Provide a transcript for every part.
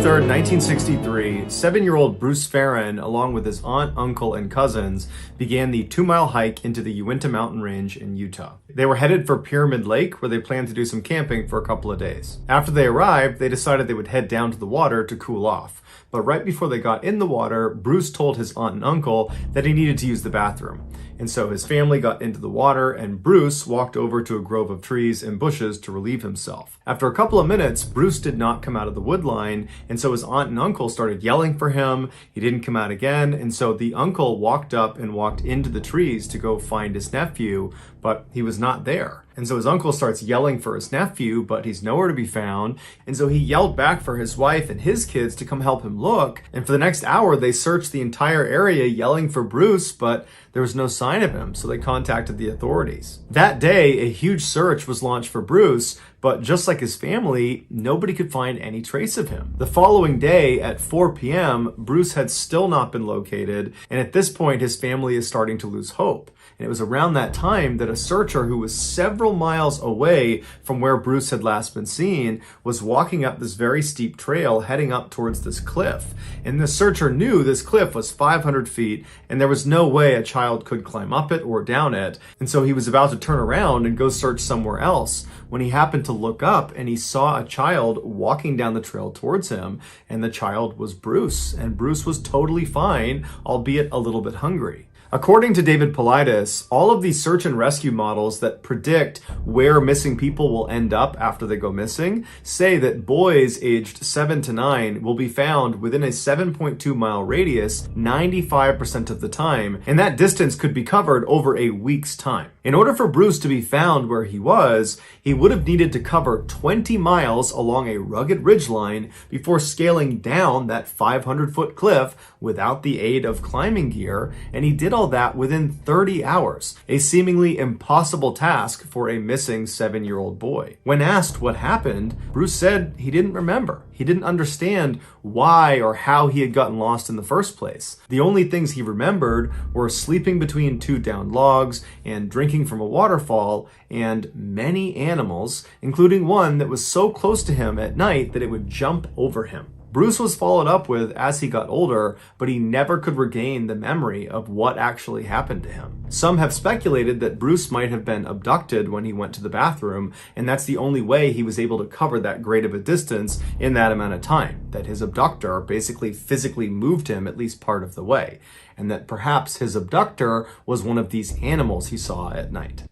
3rd, 1963, 7-year-old Bruce Farron, along with his aunt, uncle, and cousins, began the 2-mile hike into the Uinta mountain range in Utah. They were headed for Pyramid Lake, where they planned to do some camping for a couple of days. After they arrived, they decided they would head down to the water to cool off. But right before they got in the water, Bruce told his aunt and uncle that he needed to use the bathroom. And so his family got into the water, and Bruce walked over to a grove of trees and bushes to relieve himself. After a couple of minutes, Bruce did not come out of the wood line, and so his aunt and uncle started yelling for him. He didn't come out again, and so the uncle walked up and walked into the trees to go find his nephew, but he was not there. And so his uncle starts yelling for his nephew, but he's nowhere to be found. And so he yelled back for his wife and his kids to come help him look. And for the next hour, they searched the entire area yelling for Bruce, but there was no sign of him. So they contacted the authorities. That day, a huge search was launched for Bruce, but just like his family, nobody could find any trace of him. The following day at 4 p.m., Bruce had still not been located. And at this point, his family is starting to lose hope. And it was around that time that a searcher who was several miles away from where Bruce had last been seen was walking up this very steep trail heading up towards this cliff. And the searcher knew this cliff was 500 feet and there was no way a child could climb up it or down it. And so he was about to turn around and go search somewhere else when he happened to look up and he saw a child walking down the trail towards him. And the child was Bruce. And Bruce was totally fine, albeit a little bit hungry. According to David Paulides, all of these search and rescue models that predict where missing people will end up after they go missing say that boys aged 7 to 9 will be found within a 7.2 mile radius 95% of the time, and that distance could be covered over a week's time. In order for Bruce to be found where he would have needed to cover 20 miles along a rugged ridgeline before scaling down that 500-foot cliff without the aid of climbing gear, and he did all that within 30 hours, a seemingly impossible task for a missing 7-year-old boy. When asked what happened, Bruce said he didn't remember. He didn't understand why or how he had gotten lost in the first place. The only things he remembered were sleeping between 2 downed logs and drinking from a waterfall and many animals, including one that was so close to him at night that it would jump over him. Bruce was followed up with as he got older, but he never could regain the memory of what actually happened to him. Some have speculated that Bruce might have been abducted when he went to the bathroom, and that's the only way he was able to cover that great of a distance in that amount of time, that his abductor basically physically moved him at least part of the way, and that perhaps his abductor was one of these animals he saw at night.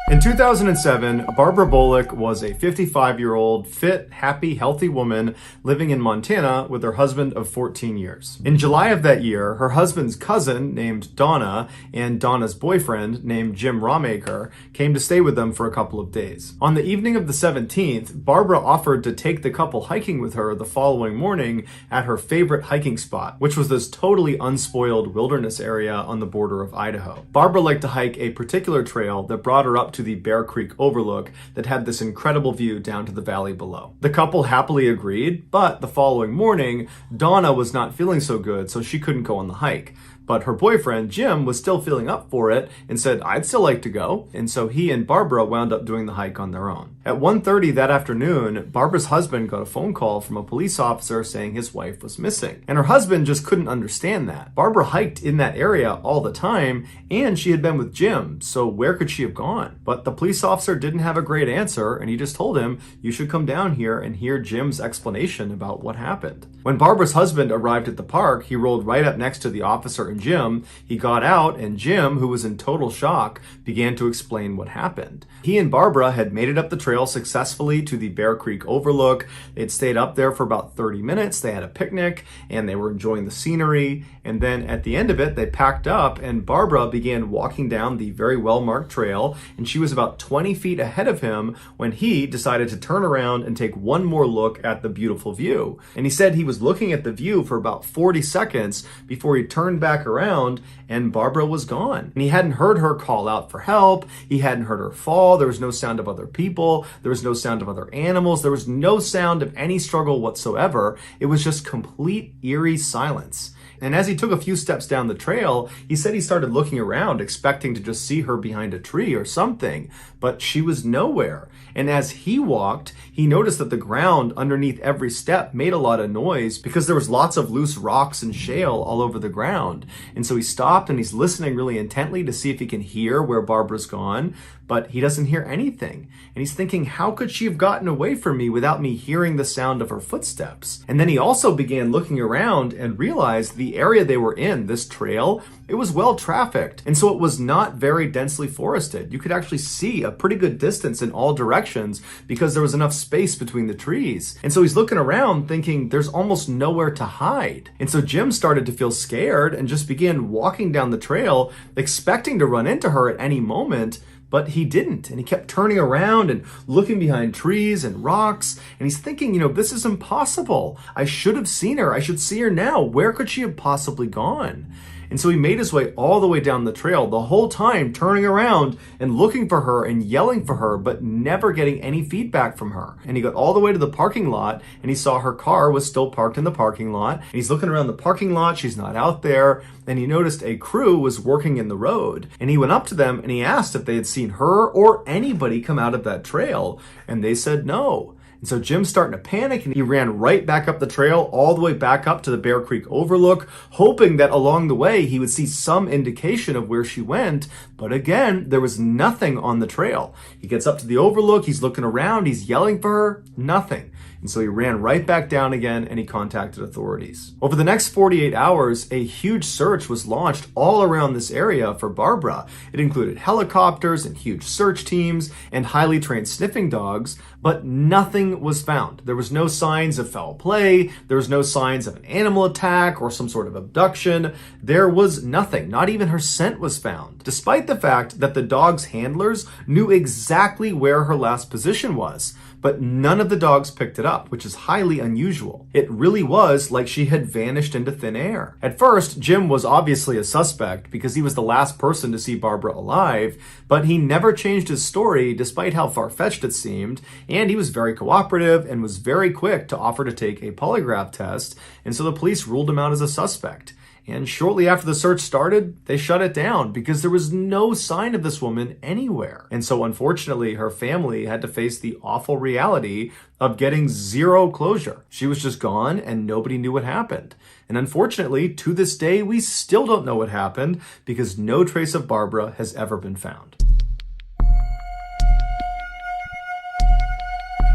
In 2007, Barbara Bullock was a 55-year-old, fit, happy, healthy woman living in Montana with her husband of 14 years. In July of that year, her husband's cousin named Donna and Donna's boyfriend named Jim Rawmaker came to stay with them for a couple of days. On the evening of the 17th, Barbara offered to take the couple hiking with her the following morning at her favorite hiking spot, which was this totally unspoiled wilderness area on the border of Idaho. Barbara liked to hike a particular trail that brought her up to the Bear Creek overlook that had this incredible view down to the valley below. The couple happily agreed, but the following morning, Donna was not feeling so good, so she couldn't go on the hike. But her boyfriend, Jim, was still feeling up for it and said, "I'd still like to go." And so he and Barbara wound up doing the hike on their own. At 1:30 that afternoon, Barbara's husband got a phone call from a police officer saying his wife was missing. And her husband just couldn't understand that. Barbara hiked in that area all the time, and she had been with Jim, so where could she have gone? But the police officer didn't have a great answer, and he just told him, "You should come down here and hear Jim's explanation about what happened." When Barbara's husband arrived at the park, he rolled right up next to the officer and Jim. He got out, and Jim, who was in total shock, began to explain what happened. He and Barbara had made it up the trail successfully to the Bear Creek overlook. They'd stayed up there for about 30 minutes. They had a picnic, and they were enjoying the scenery. And then at the end of it, they packed up, and Barbara began walking down the very well-marked trail, and she was about 20 feet ahead of him when he decided to turn around and take one more look at the beautiful view. And he said he was looking at the view for about 40 seconds before he turned back back around, and Barbara was gone. And he hadn't heard her call out for help. He hadn't heard her fall. There was no sound of other people. There was no sound of other animals. There was no sound of any struggle whatsoever. It was just complete eerie silence. And as he took a few steps down the trail, he said he started looking around, expecting to just see her behind a tree or something, but she was nowhere. And as he walked, he noticed that the ground underneath every step made a lot of noise because there was lots of loose rocks and shale all over the ground. And so he stopped and he's listening really intently to see if he can hear where Barbara's gone, but he doesn't hear anything. And he's thinking, how could she have gotten away from me without me hearing the sound of her footsteps? And then he also began looking around and realized the area they were in, this trail, it was well trafficked. And so it was not very densely forested. You could actually see a pretty good distance in all directions because there was enough space between the trees. And so he's looking around thinking there's almost nowhere to hide. And so Jim started to feel scared and just began walking down the trail, expecting to run into her at any moment. But he didn't, and he kept turning around and looking behind trees and rocks, and he's thinking, this is impossible. I should have seen her. I should see her now. Where could she have possibly gone? And so he made his way all the way down the trail, the whole time turning around and looking for her and yelling for her, but never getting any feedback from her. And he got all the way to the parking lot and he saw her car was still parked in the parking lot. And he's looking around the parking lot, she's not out there. And he noticed a crew was working in the road. And he went up to them and he asked if they had seen her or anybody come out of that trail. And they said no. And so Jim's starting to panic and he ran right back up the trail, all the way back up to the Bear Creek Overlook, hoping that along the way he would see some indication of where she went. But again, there was nothing on the trail. He gets up to the overlook, he's looking around, he's yelling for her, nothing. And so he ran right back down again and he contacted authorities. Over the next 48 hours, a huge search was launched all around this area for Barbara. It included helicopters and huge search teams and highly trained sniffing dogs, but nothing was found. There was no signs of foul play. There was no signs of an animal attack or some sort of abduction. There was nothing. Not even her scent was found, despite the fact that the dog's handlers knew exactly where her last position was. But none of the dogs picked it up, which is highly unusual. It really was like she had vanished into thin air. At first, Jim was obviously a suspect because he was the last person to see Barbara alive, but he never changed his story despite how far-fetched it seemed, and he was very cooperative and was very quick to offer to take a polygraph test, and so the police ruled him out as a suspect. And shortly after the search started, they shut it down because there was no sign of this woman anywhere. And so unfortunately, her family had to face the awful reality of getting zero closure. She was just gone and nobody knew what happened. And unfortunately, to this day, we still don't know what happened because no trace of Barbara has ever been found.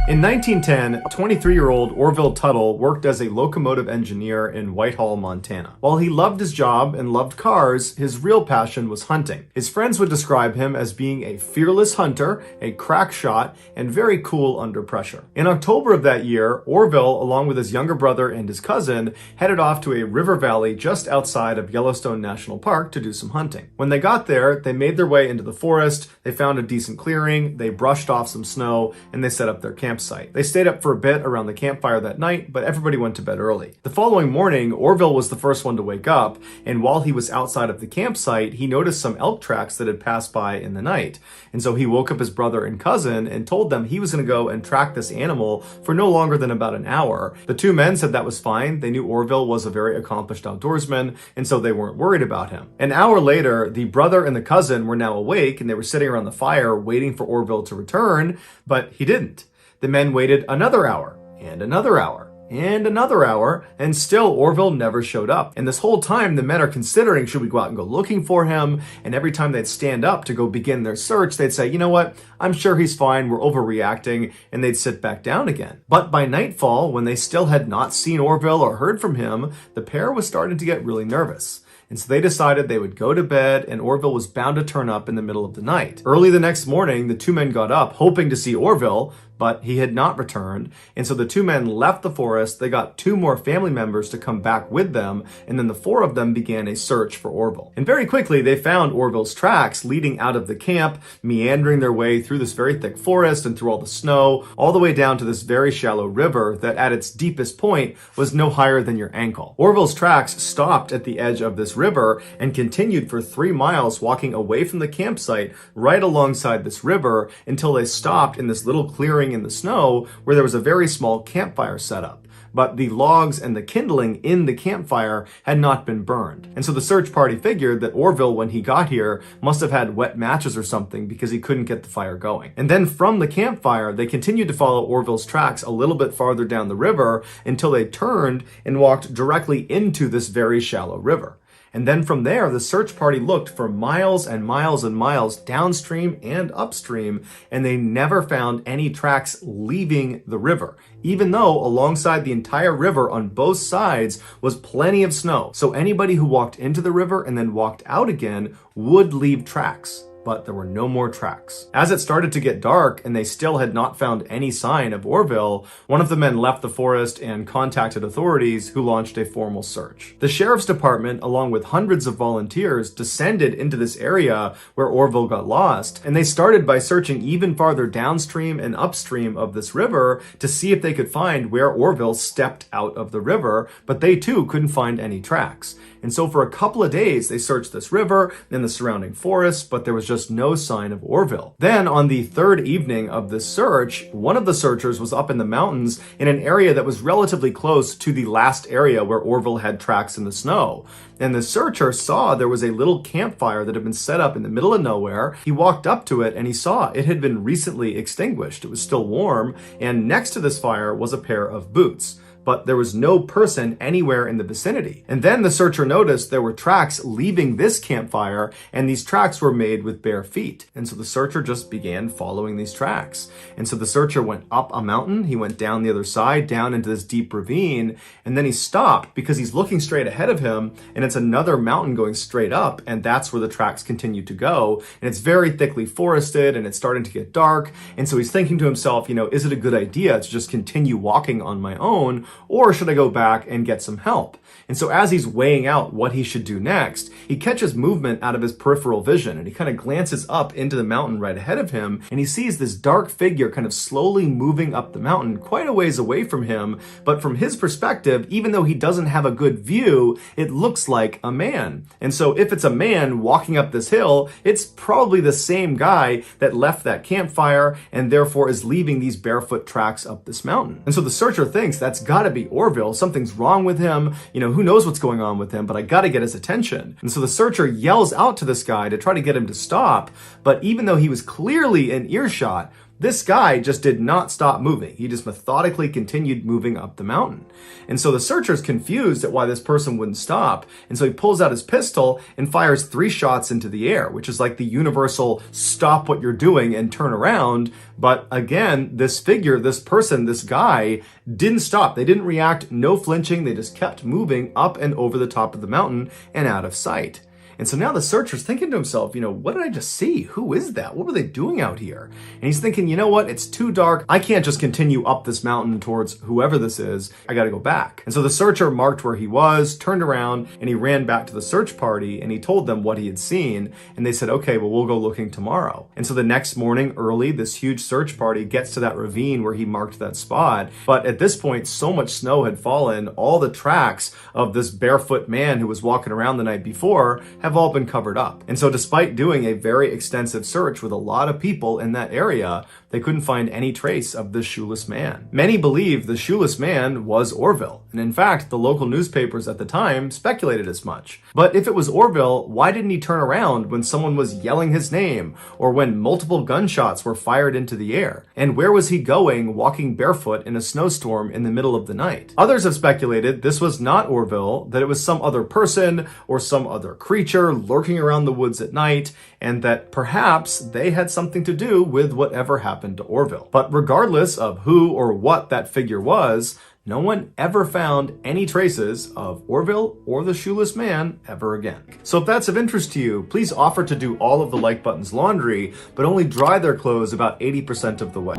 In 1910, 23-year-old Orville Tuttle worked as a locomotive engineer in Whitehall, Montana. While he loved his job and loved cars, his real passion was hunting. His friends would describe him as being a fearless hunter, a crack shot, and very cool under pressure. In October of that year, Orville, along with his younger brother and his cousin, headed off to a river valley just outside of Yellowstone National Park to do some hunting. When they got there, they made their way into the forest, they found a decent clearing, they brushed off some snow, and they set up their campsite. They stayed up for a bit around the campfire that night, but everybody went to bed early. The following morning, Orville was the first one to wake up, and while he was outside of the campsite, he noticed some elk tracks that had passed by in the night. And so he woke up his brother and cousin and told them he was going to go and track this animal for no longer than about an hour. The two men said that was fine. They knew Orville was a very accomplished outdoorsman, and so they weren't worried about him. An hour later, the brother and the cousin were now awake, and they were sitting around the fire waiting for Orville to return, but he didn't. The men waited another hour, and another hour, and another hour, and still Orville never showed up. And this whole time, the men are considering, should we go out and go looking for him? And every time they'd stand up to go begin their search, they'd say, you know what, I'm sure he's fine, we're overreacting, and they'd sit back down again. But by nightfall, when they still had not seen Orville or heard from him, the pair was starting to get really nervous. And so they decided they would go to bed, and Orville was bound to turn up in the middle of the night. Early the next morning, the two men got up, hoping to see Orville, but he had not returned. And so the two men left the forest. They got two more family members to come back with them, and then the four of them began a search for Orville. And very quickly, they found Orville's tracks leading out of the camp, meandering their way through this very thick forest and through all the snow, all the way down to this very shallow river that at its deepest point was no higher than your ankle. Orville's tracks stopped at the edge of this river and continued for 3 miles, walking away from the campsite right alongside this river until they stopped in this little clearing in the snow where there was a very small campfire set up. But the logs and the kindling in the campfire had not been burned. And so the search party figured that Orville, when he got here, must have had wet matches or something because he couldn't get the fire going. And then from the campfire, they continued to follow Orville's tracks a little bit farther down the river until they turned and walked directly into this very shallow river. And then from there, the search party looked for miles and miles and miles downstream and upstream, and they never found any tracks leaving the river, even though alongside the entire river on both sides was plenty of snow. So anybody who walked into the river and then walked out again would leave tracks. But there were no more tracks. As it started to get dark and they still had not found any sign of Orville, one of the men left the forest and contacted authorities, who launched a formal search. The sheriff's department, along with hundreds of volunteers, descended into this area where Orville got lost, and they started by searching even farther downstream and upstream of this river to see if they could find where Orville stepped out of the river, but they too couldn't find any tracks. And so for a couple of days, they searched this river and the surrounding forests, but there was just no sign of Orville. Then on the third evening of this search, one of the searchers was up in the mountains in an area that was relatively close to the last area where Orville had tracks in the snow. And the searcher saw there was a little campfire that had been set up in the middle of nowhere. He walked up to it and he saw it had been recently extinguished. It was still warm, and next to this fire was a pair of boots. But there was no person anywhere in the vicinity. And then the searcher noticed there were tracks leaving this campfire, and these tracks were made with bare feet. And so the searcher just began following these tracks. And so the searcher went up a mountain, he went down the other side, down into this deep ravine, and then he stopped because he's looking straight ahead of him, and it's another mountain going straight up, and that's where the tracks continue to go. And it's very thickly forested, and it's starting to get dark. And so he's thinking to himself, is it a good idea to just continue walking on my own? Or should I go back and get some help? And so as he's weighing out what he should do next, he catches movement out of his peripheral vision, and he kind of glances up into the mountain right ahead of him, and he sees this dark figure kind of slowly moving up the mountain quite a ways away from him. But from his perspective, even though he doesn't have a good view, it looks like a man. And so if it's a man walking up this hill, it's probably the same guy that left that campfire and therefore is leaving these barefoot tracks up this mountain. And so the searcher thinks that's gotta be Orville. Something's wrong with him. Who knows what's going on with him, but I gotta get his attention. And so the searcher yells out to this guy to try to get him to stop, but even though he was clearly in earshot, this guy just did not stop moving. He just methodically continued moving up the mountain. And so the searcher's confused at why this person wouldn't stop. And so he pulls out his pistol and fires 3 shots into the air, which is like the universal stop what you're doing and turn around. But again, this figure, this person, this guy didn't stop. They didn't react, no flinching. They just kept moving up and over the top of the mountain and out of sight. And so now the searcher's thinking to himself, what did I just see? Who is that? What were they doing out here? And he's thinking, you know what? It's too dark. I can't just continue up this mountain towards whoever this is. I got to go back. And so the searcher marked where he was, turned around, and he ran back to the search party, and he told them what he had seen. And they said, okay, well, we'll go looking tomorrow. And so the next morning early, this huge search party gets to that ravine where he marked that spot. But at this point, so much snow had fallen, all the tracks of this barefoot man who was walking around the night before have all been covered up. And so despite doing a very extensive search with a lot of people in that area, they couldn't find any trace of the shoeless man. Many believe the shoeless man was Orville. And in fact, the local newspapers at the time speculated as much. But if it was Orville, why didn't he turn around when someone was yelling his name or when multiple gunshots were fired into the air? And where was he going walking barefoot in a snowstorm in the middle of the night? Others have speculated this was not Orville, that it was some other person or some other creature lurking around the woods at night, and that perhaps they had something to do with whatever happened to Orville. But regardless of who or what that figure was, no one ever found any traces of Orville or the shoeless man ever again. So if that's of interest to you, please offer to do all of the like button's laundry, but only dry their clothes about 80% of the way.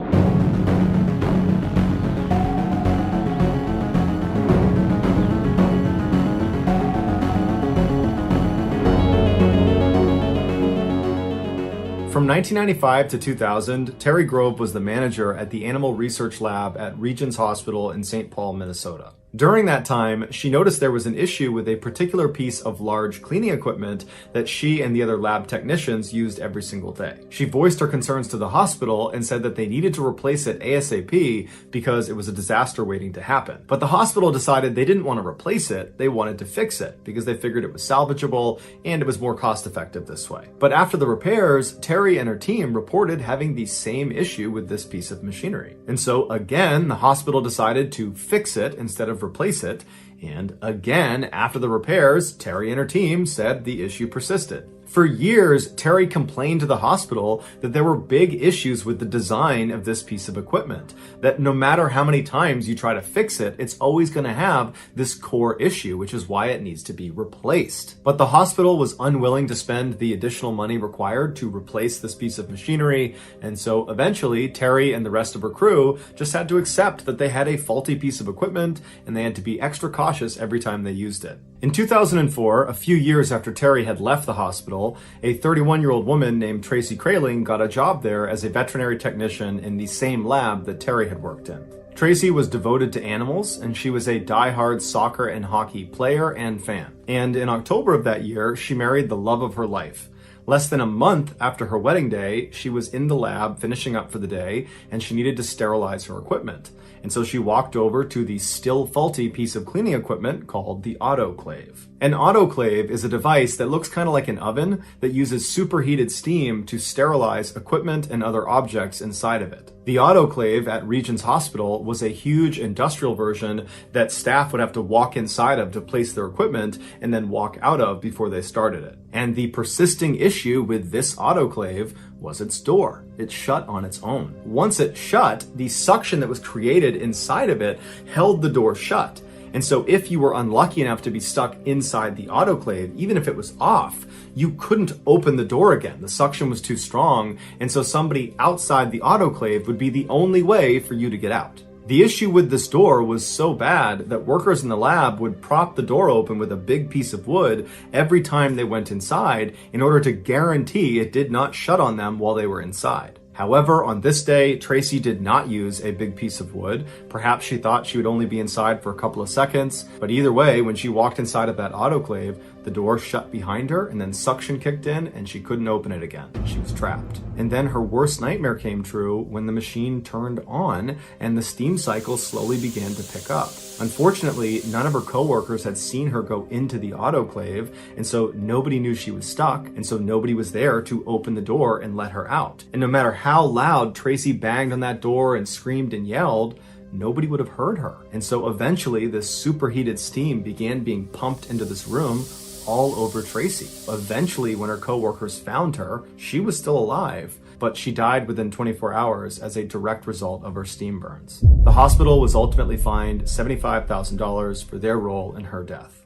From 1995 to 2000, Terry Grove was the manager at the Animal Research Lab at Regions Hospital in St. Paul, Minnesota. During that time, she noticed there was an issue with a particular piece of large cleaning equipment that she and the other lab technicians used every single day. She voiced her concerns to the hospital and said that they needed to replace it ASAP because it was a disaster waiting to happen. But the hospital decided they didn't want to replace it, they wanted to fix it because they figured it was salvageable and it was more cost effective this way. But after the repairs, Terry and her team reported having the same issue with this piece of machinery. And so again, the hospital decided to fix it instead of replace it, and again, after the repairs, Terry and her team said the issue persisted. For years, Terry complained to the hospital that there were big issues with the design of this piece of equipment, that no matter how many times you try to fix it, it's always going to have this core issue, which is why it needs to be replaced. But the hospital was unwilling to spend the additional money required to replace this piece of machinery, and so eventually, Terry and the rest of her crew just had to accept that they had a faulty piece of equipment, and they had to be extra cautious every time they used it. In 2004, a few years after Terry had left the hospital, a 31-year-old woman named Tracy Kraling got a job there as a veterinary technician in the same lab that Terry had worked in. Tracy was devoted to animals, and she was a die-hard soccer and hockey player and fan. And in October of that year, she married the love of her life. Less than a month after her wedding day, she was in the lab finishing up for the day, and she needed to sterilize her equipment. And so she walked over to the still faulty piece of cleaning equipment called the autoclave. An autoclave is a device that looks kind of like an oven that uses superheated steam to sterilize equipment and other objects inside of it. The autoclave at Regions Hospital was a huge industrial version that staff would have to walk inside of to place their equipment and then walk out of before they started it. And the persisting issue with this autoclave was its door. It shut on its own. Once it shut, the suction that was created inside of it held the door shut. And so if you were unlucky enough to be stuck inside the autoclave, even if it was off, you couldn't open the door again. The suction was too strong, and so somebody outside the autoclave would be the only way for you to get out. The issue with this door was so bad that workers in the lab would prop the door open with a big piece of wood every time they went inside in order to guarantee it did not shut on them while they were inside. However, on this day, Tracy did not use a big piece of wood. Perhaps she thought she would only be inside for a couple of seconds, but either way, when she walked inside of that autoclave, the door shut behind her and then suction kicked in and she couldn't open it again. She was trapped. And then her worst nightmare came true when the machine turned on and the steam cycle slowly began to pick up. Unfortunately, none of her coworkers had seen her go into the autoclave, and so nobody knew she was stuck, and so nobody was there to open the door and let her out. And no matter how loud Tracy banged on that door and screamed and yelled, nobody would have heard her. And so eventually this superheated steam began being pumped into this room all over Tracy. Eventually, when her coworkers found her, she was still alive, but she died within 24 hours as a direct result of her steam burns. The hospital was ultimately fined $75,000 for their role in her death.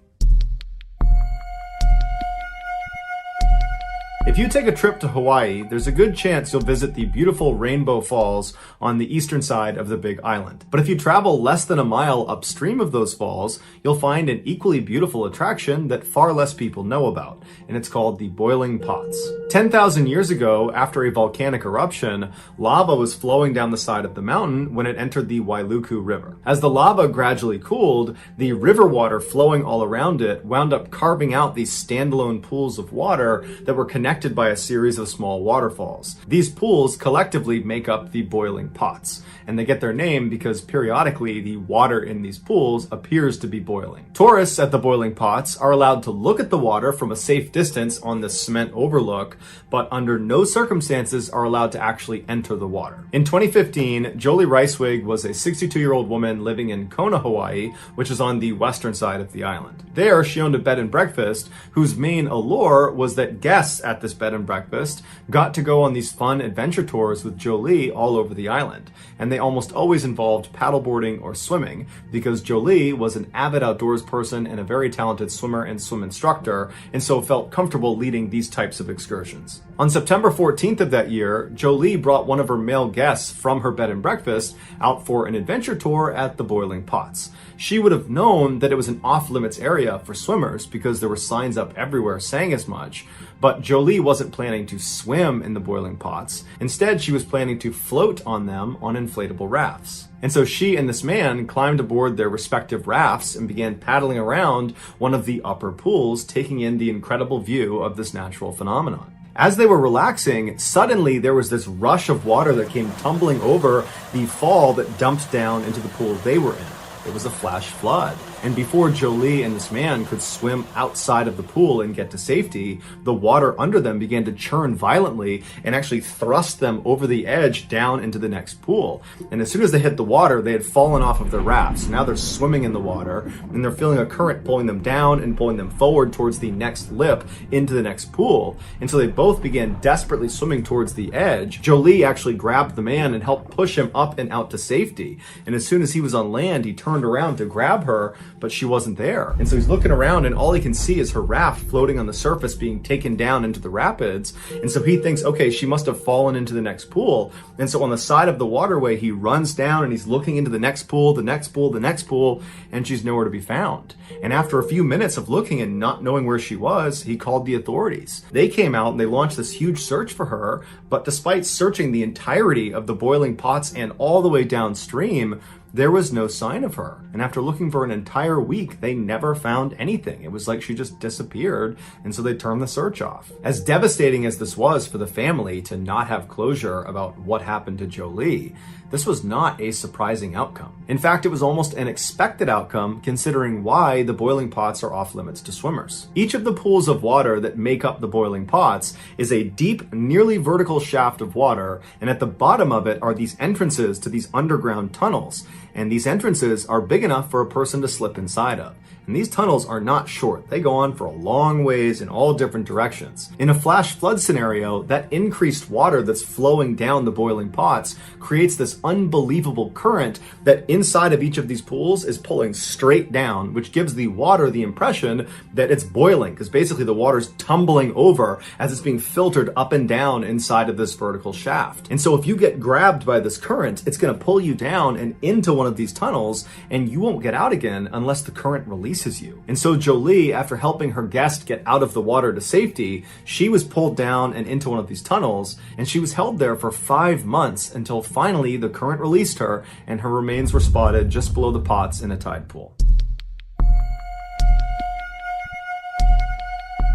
If you take a trip to Hawaii, there's a good chance you'll visit the beautiful Rainbow Falls on the eastern side of the Big Island. But if you travel less than a mile upstream of those falls, you'll find an equally beautiful attraction that far less people know about, and it's called the Boiling Pots. 10,000 years ago, after a volcanic eruption, lava was flowing down the side of the mountain when it entered the Wailuku River. As the lava gradually cooled, the river water flowing all around it wound up carving out these standalone pools of water that were connected by a series of small waterfalls. These pools collectively make up the boiling pots, and they get their name because periodically the water in these pools appears to be boiling. Tourists at the boiling pots are allowed to look at the water from a safe distance on the cement overlook, but under no circumstances are allowed to actually enter the water. In 2015, Jolie Ricewig was a 62-year-old woman living in Kona, Hawaii, which is on the western side of the island. There, she owned a bed and breakfast whose main allure was that guests at this bed and breakfast got to go on these fun adventure tours with Jolie all over the island. And they almost always involved paddleboarding or swimming because Jolie was an avid outdoors person and a very talented swimmer and swim instructor, and so felt comfortable leading these types of excursions. excursions. On September 14th of that year, Jolie brought one of her male guests from her bed and breakfast out for an adventure tour at the Boiling Pots. She would have known that it was an off-limits area for swimmers because there were signs up everywhere saying as much, but Jolie wasn't planning to swim in the Boiling Pots. Instead, she was planning to float on them on inflatable rafts. And so she and this man climbed aboard their respective rafts and began paddling around one of the upper pools, taking in the incredible view of this natural phenomenon. As they were relaxing, suddenly there was this rush of water that came tumbling over the fall that dumped down into the pool they were in. It was a flash flood. And before Jolie and this man could swim outside of the pool and get to safety, the water under them began to churn violently and actually thrust them over the edge down into the next pool. And as soon as they hit the water, they had fallen off of their rafts. Now they're swimming in the water and they're feeling a current pulling them down and pulling them forward towards the next lip into the next pool. And so they both began desperately swimming towards the edge. Jolie actually grabbed the man and helped push him up and out to safety. And as soon as he was on land, he turned around to grab her, but she wasn't there. And so he's looking around and all he can see is her raft floating on the surface being taken down into the rapids. And so he thinks, okay, she must have fallen into the next pool. And so on the side of the waterway, he runs down and he's looking into the next pool, the next pool, the next pool, and she's nowhere to be found. And after a few minutes of looking and not knowing where she was, he called the authorities. They came out and they launched this huge search for her, but despite searching the entirety of the Boiling Pots and all the way downstream, there was no sign of her. And after looking for an entire week, they never found anything. It was like she just disappeared, and so they turned the search off. As devastating as this was for the family to not have closure about what happened to Jolie, this was not a surprising outcome. In fact, it was almost an expected outcome considering why the Boiling Pots are off limits to swimmers. Each of the pools of water that make up the Boiling Pots is a deep, nearly vertical shaft of water, and at the bottom of it are these entrances to these underground tunnels. And these entrances are big enough for a person to slip inside of. And these tunnels are not short. They go on for a long ways in all different directions. In a flash flood scenario, that increased water that's flowing down the Boiling Pots creates this unbelievable current that inside of each of these pools is pulling straight down, which gives the water the impression that it's boiling, because basically the water's tumbling over as it's being filtered up and down inside of this vertical shaft. And so if you get grabbed by this current, it's going to pull you down and into one of these tunnels, and you won't get out again unless the current releases you. And so Jolie, after helping her guest get out of the water to safety, she was pulled down and into one of these tunnels, and she was held there for 5 months until finally the current released her and her remains were spotted just below the pots in a tide pool.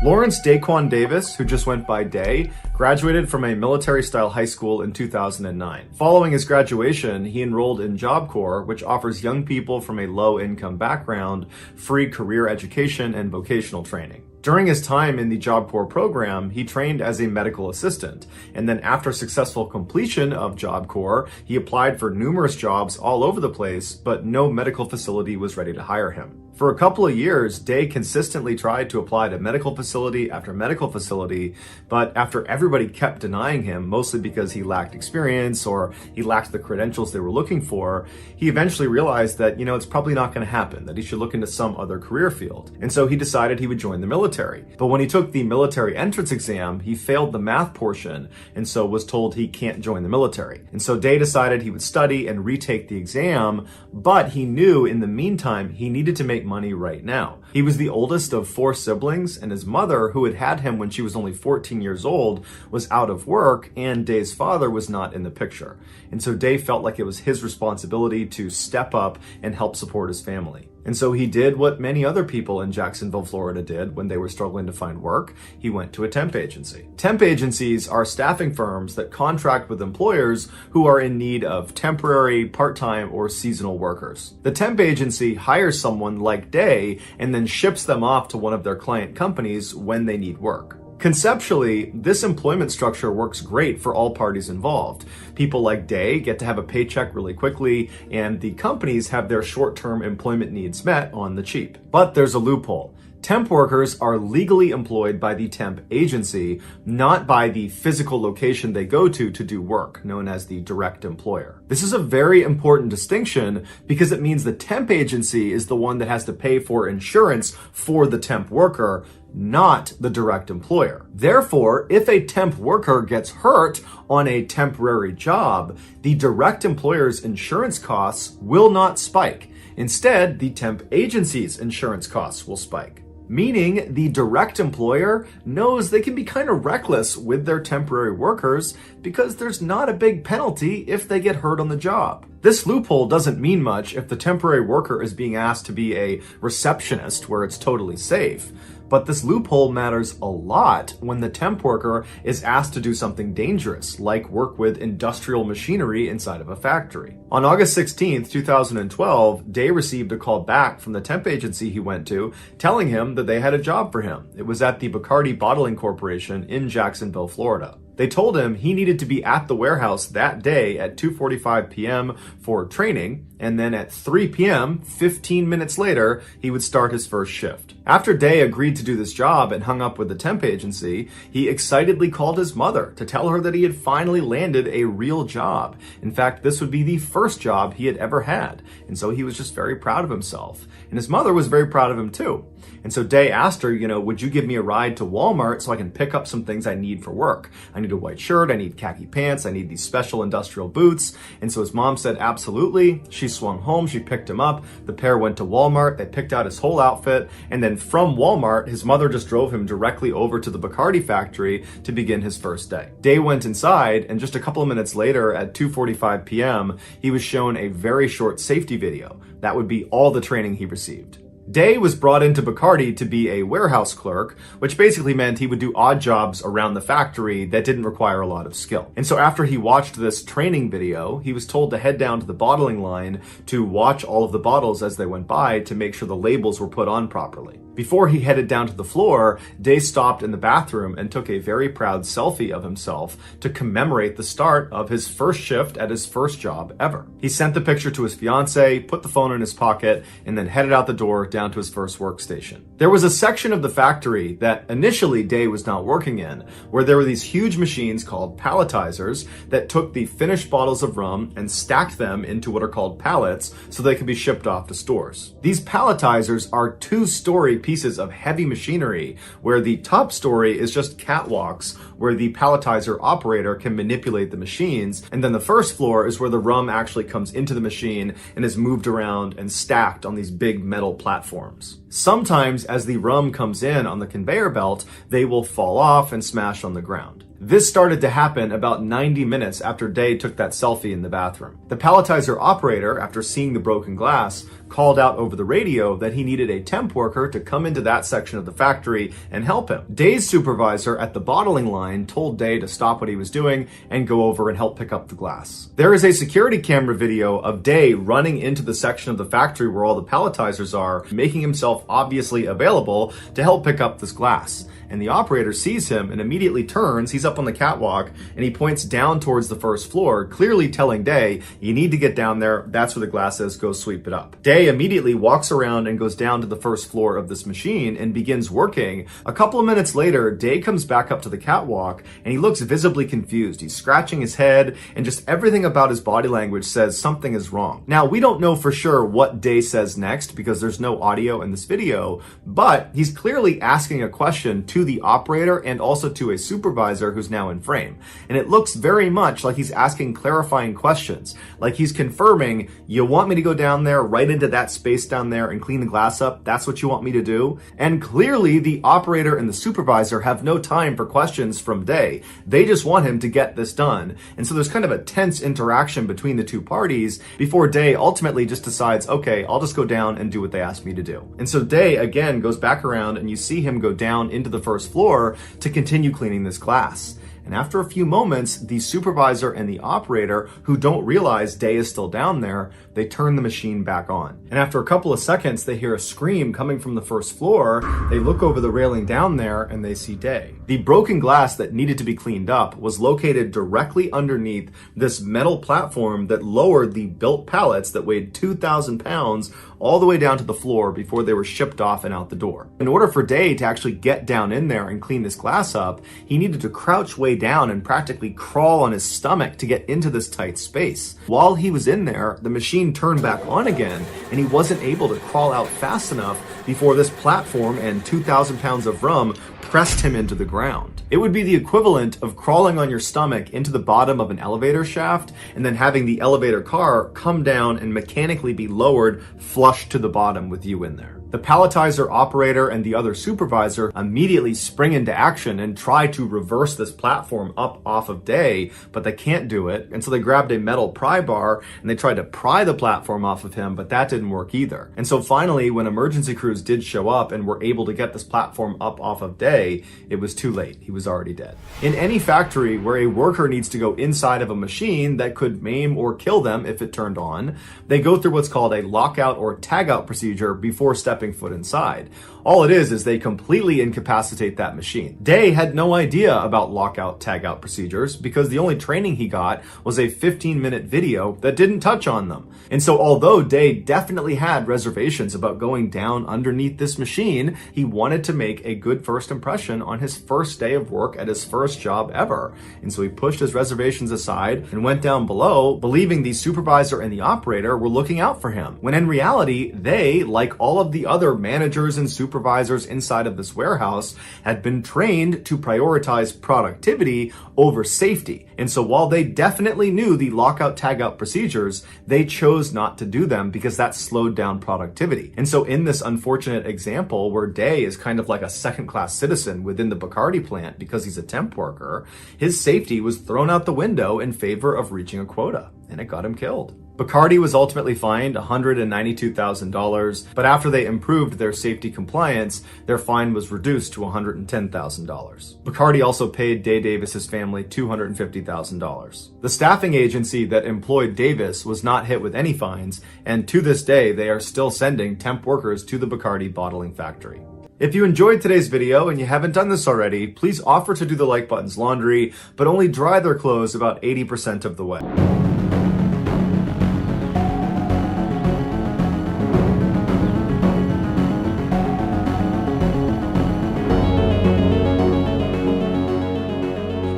Lawrence Daquan Davis, who just went by Day, graduated from a military-style high school in 2009. Following his graduation, he enrolled in Job Corps, which offers young people from a low-income background free career education and vocational training. During his time in the Job Corps program, he trained as a medical assistant, and then after successful completion of Job Corps, he applied for numerous jobs all over the place, but no medical facility was ready to hire him. For a couple of years, Day consistently tried to apply to medical facility after medical facility, but after everybody kept denying him, mostly because he lacked experience or he lacked the credentials they were looking for, he eventually realized that, it's probably not going to happen, that he should look into some other career field. And so he decided he would join the military. But when he took the military entrance exam, he failed the math portion, and so was told he can't join the military. And so Day decided he would study and retake the exam, but he knew in the meantime he needed to make money right now. He was the oldest of 4 siblings, and his mother, who had had him when she was only 14 years old, was out of work, and Day's father was not in the picture. And so Day felt like it was his responsibility to step up and help support his family. And so he did what many other people in Jacksonville, Florida did when they were struggling to find work. He went to a temp agency. Temp agencies are staffing firms that contract with employers who are in need of temporary, part-time, or seasonal workers. The temp agency hires someone like Day and then ships them off to one of their client companies when they need work. Conceptually, this employment structure works great for all parties involved. People like Day get to have a paycheck really quickly, and the companies have their short-term employment needs met on the cheap. But there's a loophole. Temp workers are legally employed by the temp agency, not by the physical location they go to do work, known as the direct employer. This is a very important distinction because it means the temp agency is the one that has to pay for insurance for the temp worker, not the direct employer. Therefore, if a temp worker gets hurt on a temporary job, the direct employer's insurance costs will not spike. Instead, the temp agency's insurance costs will spike. Meaning the direct employer knows they can be kind of reckless with their temporary workers because there's not a big penalty if they get hurt on the job. This loophole doesn't mean much if the temporary worker is being asked to be a receptionist where it's totally safe. But this loophole matters a lot when the temp worker is asked to do something dangerous, like work with industrial machinery inside of a factory. On August 16th, 2012, Day received a call back from the temp agency he went to, telling him that they had a job for him. It was at the Bacardi Bottling Corporation in Jacksonville, Florida. They told him he needed to be at the warehouse that day at 2:45 p.m. for training, and then at 3 p.m., 15 minutes later, he would start his first shift. After Day agreed to do this job and hung up with the temp agency, he excitedly called his mother to tell her that he had finally landed a real job. In fact, this would be the first job he had ever had, and so he was just very proud of himself. And his mother was very proud of him too. And so Day asked her, would you give me a ride to Walmart so I can pick up some things I need for work? I need a white shirt, I need khaki pants, I need these special industrial boots. And so his mom said, absolutely. She swung home, she picked him up. The pair went to Walmart, they picked out his whole outfit. And then from Walmart, his mother just drove him directly over to the Bacardi factory to begin his first day. Day went inside, and just a couple of minutes later at 2:45 p.m., he was shown a very short safety video. That would be all the training he received. Day was brought into Bacardi to be a warehouse clerk, which basically meant he would do odd jobs around the factory that didn't require a lot of skill. And so after he watched this training video, he was told to head down to the bottling line to watch all of the bottles as they went by to make sure the labels were put on properly. Before he headed down to the floor, Day stopped in the bathroom and took a very proud selfie of himself to commemorate the start of his first shift at his first job ever. He sent the picture to his fiancée, put the phone in his pocket, and then headed out the door down to his first workstation. There was a section of the factory that initially Day was not working in, where there were these huge machines called palletizers that took the finished bottles of rum and stacked them into what are called pallets so they could be shipped off to stores. These palletizers are two-story pieces of heavy machinery where the top story is just catwalks where the palletizer operator can manipulate the machines, and then the first floor is where the rum actually comes into the machine and is moved around and stacked on these big metal platforms. Sometimes as the rum comes in on the conveyor belt, they will fall off and smash on the ground. This started to happen about 90 minutes after Day took that selfie in the bathroom. The palletizer operator, after seeing the broken glass, called out over the radio that he needed a temp worker to come into that section of the factory and help him. Day's supervisor at the bottling line told Day to stop what he was doing and go over and help pick up the glass. There is a security camera video of Day running into the section of the factory where all the palletizers are, making himself obviously available to help pick up this glass. And the operator sees him and immediately turns, he's up on the catwalk, and he points down towards the first floor, clearly telling Day, you need to get down there, that's where the glass is, go sweep it up. Day immediately walks around and goes down to the first floor of this machine and begins working. A couple of minutes later, Day comes back up to the catwalk and he looks visibly confused. He's scratching his head and just everything about his body language says something is wrong. Now, we don't know for sure what Day says next because there's no audio in this video, but he's clearly asking a question to the operator and also to a supervisor who's now in frame. And it looks very much like he's asking clarifying questions. Like he's confirming, you want me to go down there right into that space down there and clean the glass up? That's what you want me to do? And clearly the operator and the supervisor have no time for questions from Day. They just want him to get this done. And so there's kind of a tense interaction between the two parties before Day ultimately just decides, okay, I'll just go down and do what they asked me to do. And so Day again goes back around and you see him go down into the first floor to continue cleaning this glass. And after a few moments, the supervisor and the operator, who don't realize Day is still down there, they turn the machine back on. And after a couple of seconds, they hear a scream coming from the first floor. They look over the railing down there and they see Day. The broken glass that needed to be cleaned up was located directly underneath this metal platform that lowered the built pallets that weighed 2,000 pounds all the way down to the floor before they were shipped off and out the door. In order for Day to actually get down in there and clean this glass up, he needed to crouch way down and practically crawl on his stomach to get into this tight space. While he was in there, the machine turned back on again, and he wasn't able to crawl out fast enough before this platform and 2,000 pounds of rum pressed him into the ground. It would be the equivalent of crawling on your stomach into the bottom of an elevator shaft and then having the elevator car come down and mechanically be lowered flush to the bottom with you in there. The palletizer operator and the other supervisor immediately spring into action and try to reverse this platform up off of Day, but they can't do it. And so they grabbed a metal pry bar and they tried to pry the platform off of him, but that didn't work either. And so finally, when emergency crews did show up and were able to get this platform up off of Day, it was too late. He was already dead. In any factory where a worker needs to go inside of a machine that could maim or kill them if it turned on, they go through what's called a lockout or tagout procedure before stepping foot inside. All it is they completely incapacitate that machine. Day had no idea about lockout tagout procedures because the only training he got was a 15-minute video that didn't touch on them. And so although Day definitely had reservations about going down underneath this machine, he wanted to make a good first impression on his first day of work at his first job ever. And so he pushed his reservations aside and went down below, believing the supervisor and the operator were looking out for him, when in reality, they, like all of the other managers and supervisors inside of this warehouse, had been trained to prioritize productivity over safety. And so while they definitely knew the lockout tagout procedures, they chose not to do them because that slowed down productivity. And so in this unfortunate example where Day is kind of like a second-class citizen within the Bacardi plant because he's a temp worker, his safety was thrown out the window in favor of reaching a quota, and it got him killed. Bacardi was ultimately fined $192,000, but after they improved their safety compliance, their fine was reduced to $110,000. Bacardi also paid Day Davis's family $250,000. The staffing agency that employed Davis was not hit with any fines, and to this day, they are still sending temp workers to the Bacardi bottling factory. If you enjoyed today's video and you haven't done this already, please offer to do the like button's laundry, but only dry their clothes about 80% of the way.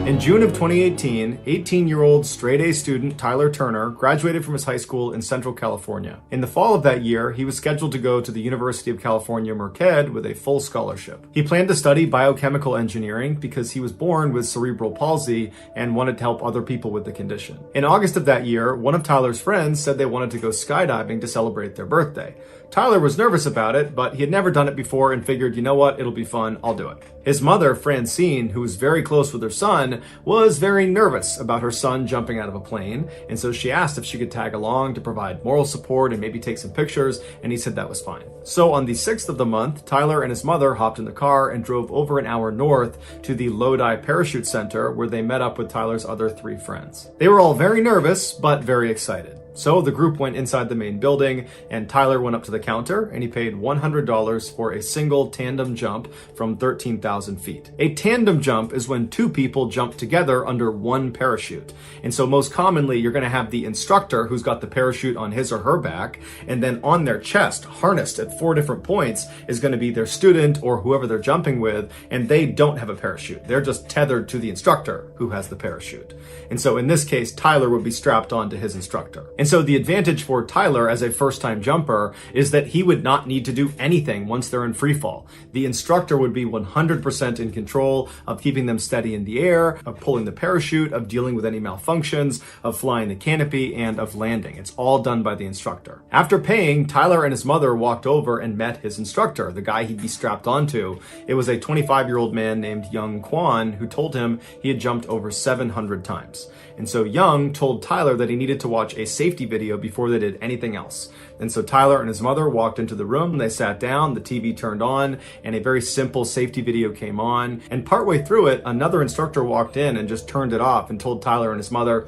In June of 2018, 18-year-old straight-A student Tyler Turner graduated from his high school in Central California. In the fall of that year, he was scheduled to go to the University of California, Marquette with a full scholarship. He planned to study biochemical engineering because he was born with cerebral palsy and wanted to help other people with the condition. In August of that year, one of Tyler's friends said they wanted to go skydiving to celebrate their birthday. Tyler was nervous about it, but he had never done it before and figured, you know what, it'll be fun, I'll do it. His mother, Francine, who was very close with her son, was very nervous about her son jumping out of a plane, and so she asked if she could tag along to provide moral support and maybe take some pictures, and he said that was fine. So on the 6th of the month, Tyler and his mother hopped in the car and drove over an hour north to the Lodi Parachute Center, where they met up with Tyler's other 3 friends. They were all very nervous, but very excited. So the group went inside the main building, and Tyler went up to the counter and he paid $100 for a single tandem jump from 13,000 feet. A tandem jump is when 2 people jump together under one parachute. And so most commonly, you're going to have the instructor who's got the parachute on his or her back, and then on their chest, harnessed at 4 different points, is going to be their student or whoever they're jumping with, and they don't have a parachute. They're just tethered to the instructor who has the parachute. And so in this case, Tyler would be strapped onto his instructor. And so the advantage for Tyler as a first-time jumper is that he would not need to do anything once they're in free fall. The instructor would be 100% in control of keeping them steady in the air, of pulling the parachute, of dealing with any malfunctions, of flying the canopy, and of landing. It's all done by the instructor. After paying, Tyler and his mother walked over and met his instructor, the guy he'd be strapped onto. It was a 25-year-old man named Young Kwan who told him he had jumped over 700 times. And so Young told Tyler that he needed to watch a safety video before they did anything else. And so Tyler and his mother walked into the room, they sat down, the TV turned on, and a very simple safety video came on. And partway through it, another instructor walked in and just turned it off and told Tyler and his mother,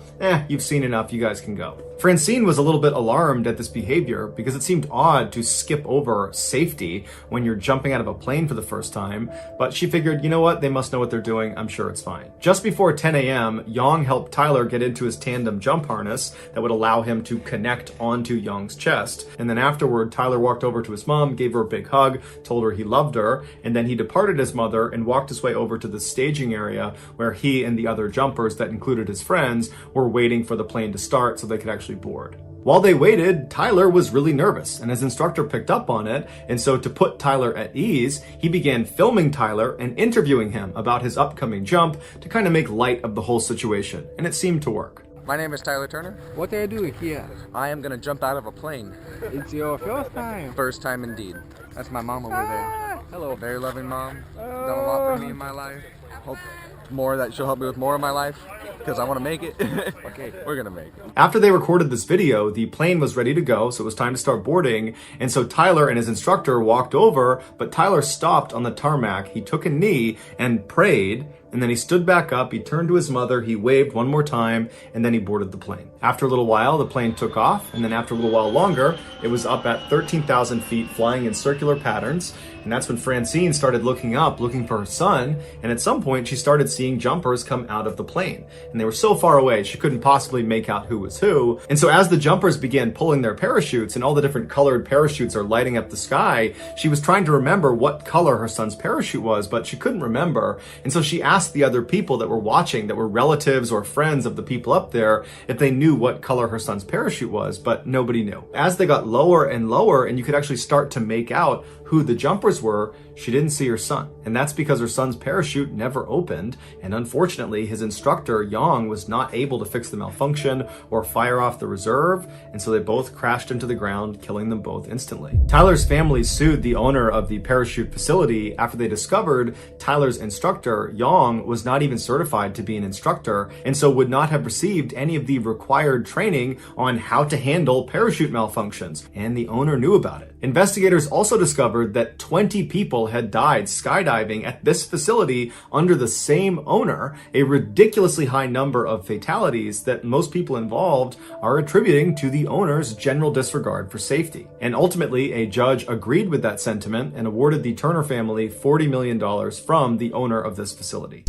you've seen enough, you guys can go. Francine was a little bit alarmed at this behavior because it seemed odd to skip over safety when you're jumping out of a plane for the first time, but she figured, you know what, they must know what they're doing, I'm sure it's fine. Just before 10 a.m., Young helped Tyler get into his tandem jump harness that would allow him to connect onto Young's chest, embarrassed. And then afterward, Tyler walked over to his mom, gave her a big hug, told her he loved her, and then he departed his mother and walked his way over to the staging area where he and the other jumpers, that included his friends, were waiting for the plane to start so they could actually board. While they waited, Tyler was really nervous, and his instructor picked up on it, and so to put Tyler at ease, he began filming Tyler and interviewing him about his upcoming jump to kind of make light of the whole situation, and it seemed to work. My name is Tyler Turner. What are you doing here? I am gonna jump out of a plane. It's your first time. First time indeed. That's my mom over there. Hello, very loving mom. Done a lot for me in my life. Hope more that she'll help me with more of my life, because I want to make it. Okay, we're gonna make it. After they recorded this video, the plane was ready to go, so it was time to start boarding, and so Tyler and his instructor walked over, but Tyler stopped on the tarmac, he took a knee and prayed, and then he stood back up, he turned to his mother, he waved one more time, and then he boarded the plane. After a little while, the plane took off, and then after a little while longer, it was up at 13,000 feet, flying in circular patterns, and that's when Francine started looking up, looking for her son, and at some point she started seeing jumpers come out of the plane. And they were so far away, she couldn't possibly make out who was who. And so as the jumpers began pulling their parachutes and all the different colored parachutes are lighting up the sky, she was trying to remember what color her son's parachute was, but she couldn't remember. And so she asked the other people that were watching, that were relatives or friends of the people up there, if they knew what color her son's parachute was, but nobody knew. As they got lower and lower, and you could actually start to make out who the jumpers were, she didn't see her son. And that's because her son's parachute never opened, and unfortunately his instructor, Yang, was not able to fix the malfunction or fire off the reserve, and so they both crashed into the ground, killing them both instantly. Tyler's family sued the owner of the parachute facility after they discovered Tyler's instructor, Yang, was not even certified to be an instructor, and so would not have received any of the required training on how to handle parachute malfunctions, and the owner knew about it. Investigators also discovered that 20 people had died skydiving at this facility under the same owner, a ridiculously high number of fatalities that most people involved are attributing to the owner's general disregard for safety. And ultimately, a judge agreed with that sentiment and awarded the Turner family $40 million from the owner of this facility.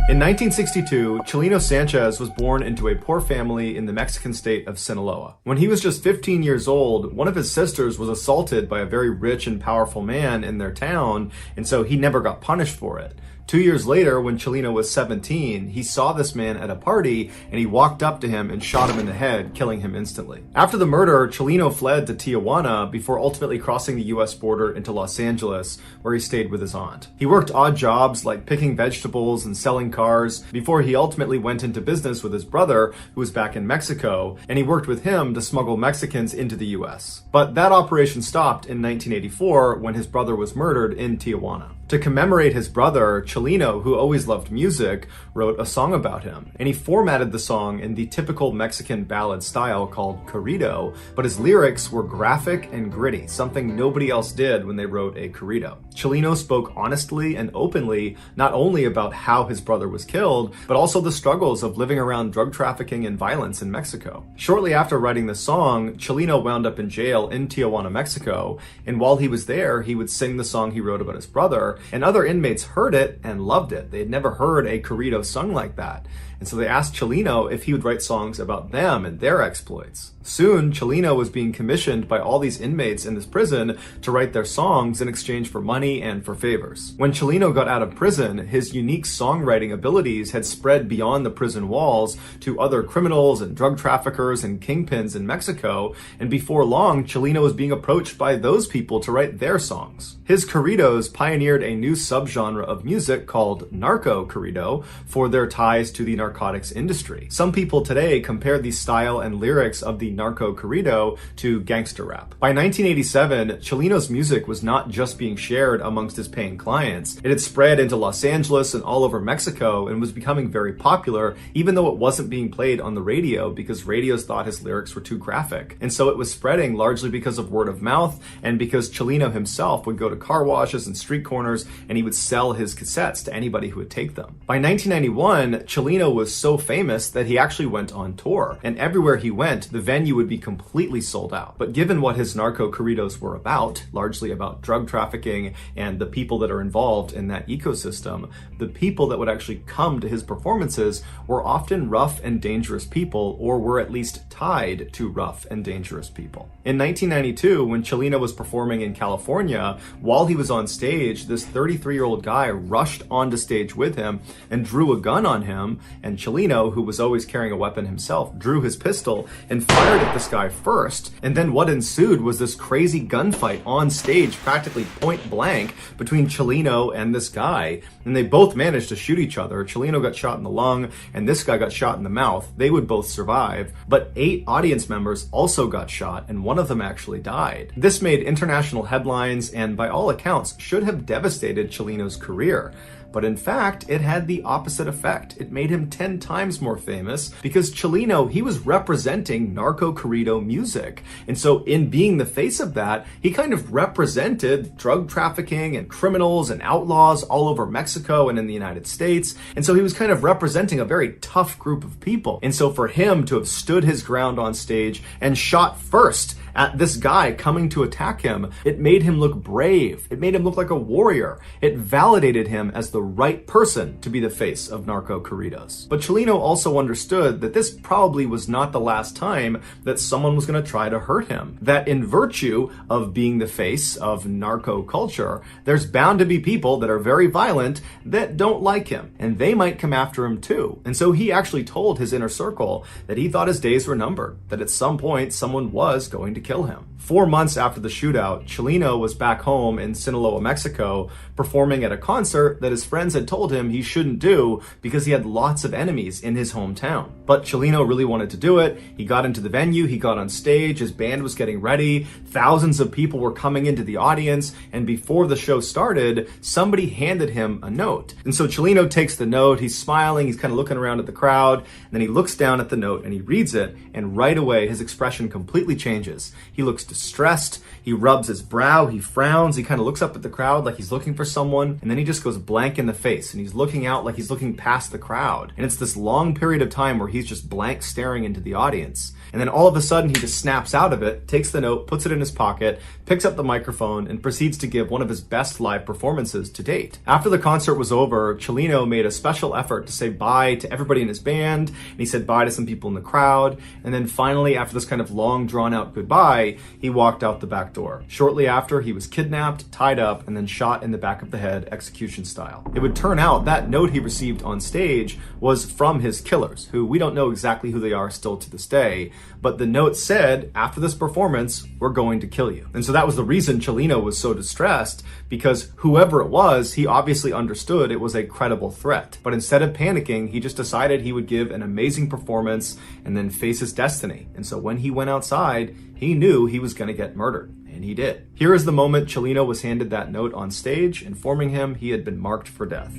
In 1962, Chileno Sanchez was born into a poor family in the Mexican state of Sinaloa. When he was just 15 years old, one of his sisters was assaulted by a very rich and powerful man in their town, and so he never got punished for it. 2 years later, when Chileno was 17, he saw this man at a party and he walked up to him and shot him in the head, killing him instantly. After the murder, Chileno fled to Tijuana before ultimately crossing the US border into Los Angeles, where he stayed with his aunt. He worked odd jobs like picking vegetables and selling cars before he ultimately went into business with his brother, who was back in Mexico, and he worked with him to smuggle Mexicans into the US. But that operation stopped in 1984 when his brother was murdered in Tijuana. To commemorate his brother, Chileno, who always loved music, wrote a song about him. And he formatted the song in the typical Mexican ballad style called corrido, but his lyrics were graphic and gritty, something nobody else did when they wrote a corrido. Chileno spoke honestly and openly, not only about how his brother was killed, but also the struggles of living around drug trafficking and violence in Mexico. Shortly after writing the song, Chileno wound up in jail in Tijuana, Mexico, and while he was there, he would sing the song he wrote about his brother, and other inmates heard it and loved it. They had never heard a corrido sung like that. And so they asked Chileno if he would write songs about them and their exploits. Soon, Chileno was being commissioned by all these inmates in this prison to write their songs in exchange for money and for favors. When Chileno got out of prison, his unique songwriting abilities had spread beyond the prison walls to other criminals and drug traffickers and kingpins in Mexico, and before long, Chileno was being approached by those people to write their songs. His corridos pioneered a new subgenre of music called narco corrido for their ties to the narcotics industry. Some people today compare the style and lyrics of the narco corrido to gangster rap. By 1987, Chileno's music was not just being shared amongst his paying clients. It had spread into Los Angeles and all over Mexico and was becoming very popular, even though it wasn't being played on the radio because radios thought his lyrics were too graphic. And so it was spreading largely because of word of mouth and because Chileno himself would go to car washes and street corners and he would sell his cassettes to anybody who would take them. By 1991, Chileno was so famous that he actually went on tour, and everywhere he went, the venue would be completely sold out. But given what his narco corridos were about, largely about drug trafficking and the people that are involved in that ecosystem, the people that would actually come to his performances were often rough and dangerous people, or were at least tied to rough and dangerous people. In 1992, when Chileno was performing in California, while he was on stage, this 33-year-old guy rushed onto stage with him and drew a gun on him, and Chileno, who was always carrying a weapon himself, drew his pistol and fired at this guy first. And then what ensued was this crazy gunfight on stage, practically point blank, between Chileno and this guy. And they both managed to shoot each other. Chileno got shot in the lung, and this guy got shot in the mouth. They would both survive, but 8 audience members also got shot, and one of them actually died. This made international headlines and, by all accounts, should have devastated Chileno's career. But in fact, it had the opposite effect. It made him 10 times more famous because Chileno, he was representing narco corrido music. And so in being the face of that, he kind of represented drug trafficking and criminals and outlaws all over Mexico and in the United States. And so he was kind of representing a very tough group of people. And so for him to have stood his ground on stage and shot first at this guy coming to attack him, it made him look brave. It made him look like a warrior. It validated him as the right person to be the face of narco corridos. But Chileno also understood that this probably was not the last time that someone was going to try to hurt him. That in virtue of being the face of narco culture, there's bound to be people that are very violent that don't like him, and they might come after him too. And so he actually told his inner circle that he thought his days were numbered, that at some point someone was going to kill him. 4 months after the shootout, Chileno was back home in Sinaloa, Mexico, performing at a concert that his friends had told him he shouldn't do because he had lots of enemies in his hometown. But Chileno really wanted to do it. He got into the venue, he got on stage, his band was getting ready, thousands of people were coming into the audience, and before the show started, somebody handed him a note. And so Chileno takes the note, he's smiling, he's kind of looking around at the crowd, and then he looks down at the note and he reads it, and right away his expression completely changes. He looks distressed, he rubs his brow, he frowns, he kind of looks up at the crowd like he's looking for someone, and then he just goes blank in the face, and he's looking out like he's looking past the crowd. And it's this long period of time where he's just blank staring into the audience. And then all of a sudden he just snaps out of it, takes the note, puts it in his pocket, picks up the microphone, and proceeds to give one of his best live performances to date. After the concert was over, Chileno made a special effort to say bye to everybody in his band, and he said bye to some people in the crowd, and then finally, after this kind of long drawn out goodbye, he walked out the back door. Shortly after, he was kidnapped, tied up, and then shot in the back of the head, execution style. It would turn out that note he received on stage was from his killers, who we don't know exactly who they are still to this day, but the note said, after this performance, we're going to kill you. And so that was the reason Chileno was so distressed, because whoever it was, he obviously understood it was a credible threat. But instead of panicking, he just decided he would give an amazing performance and then face his destiny. And so when he went outside, he knew he was going to get murdered. And he did. Here is the moment Chileno was handed that note on stage, informing him he had been marked for death.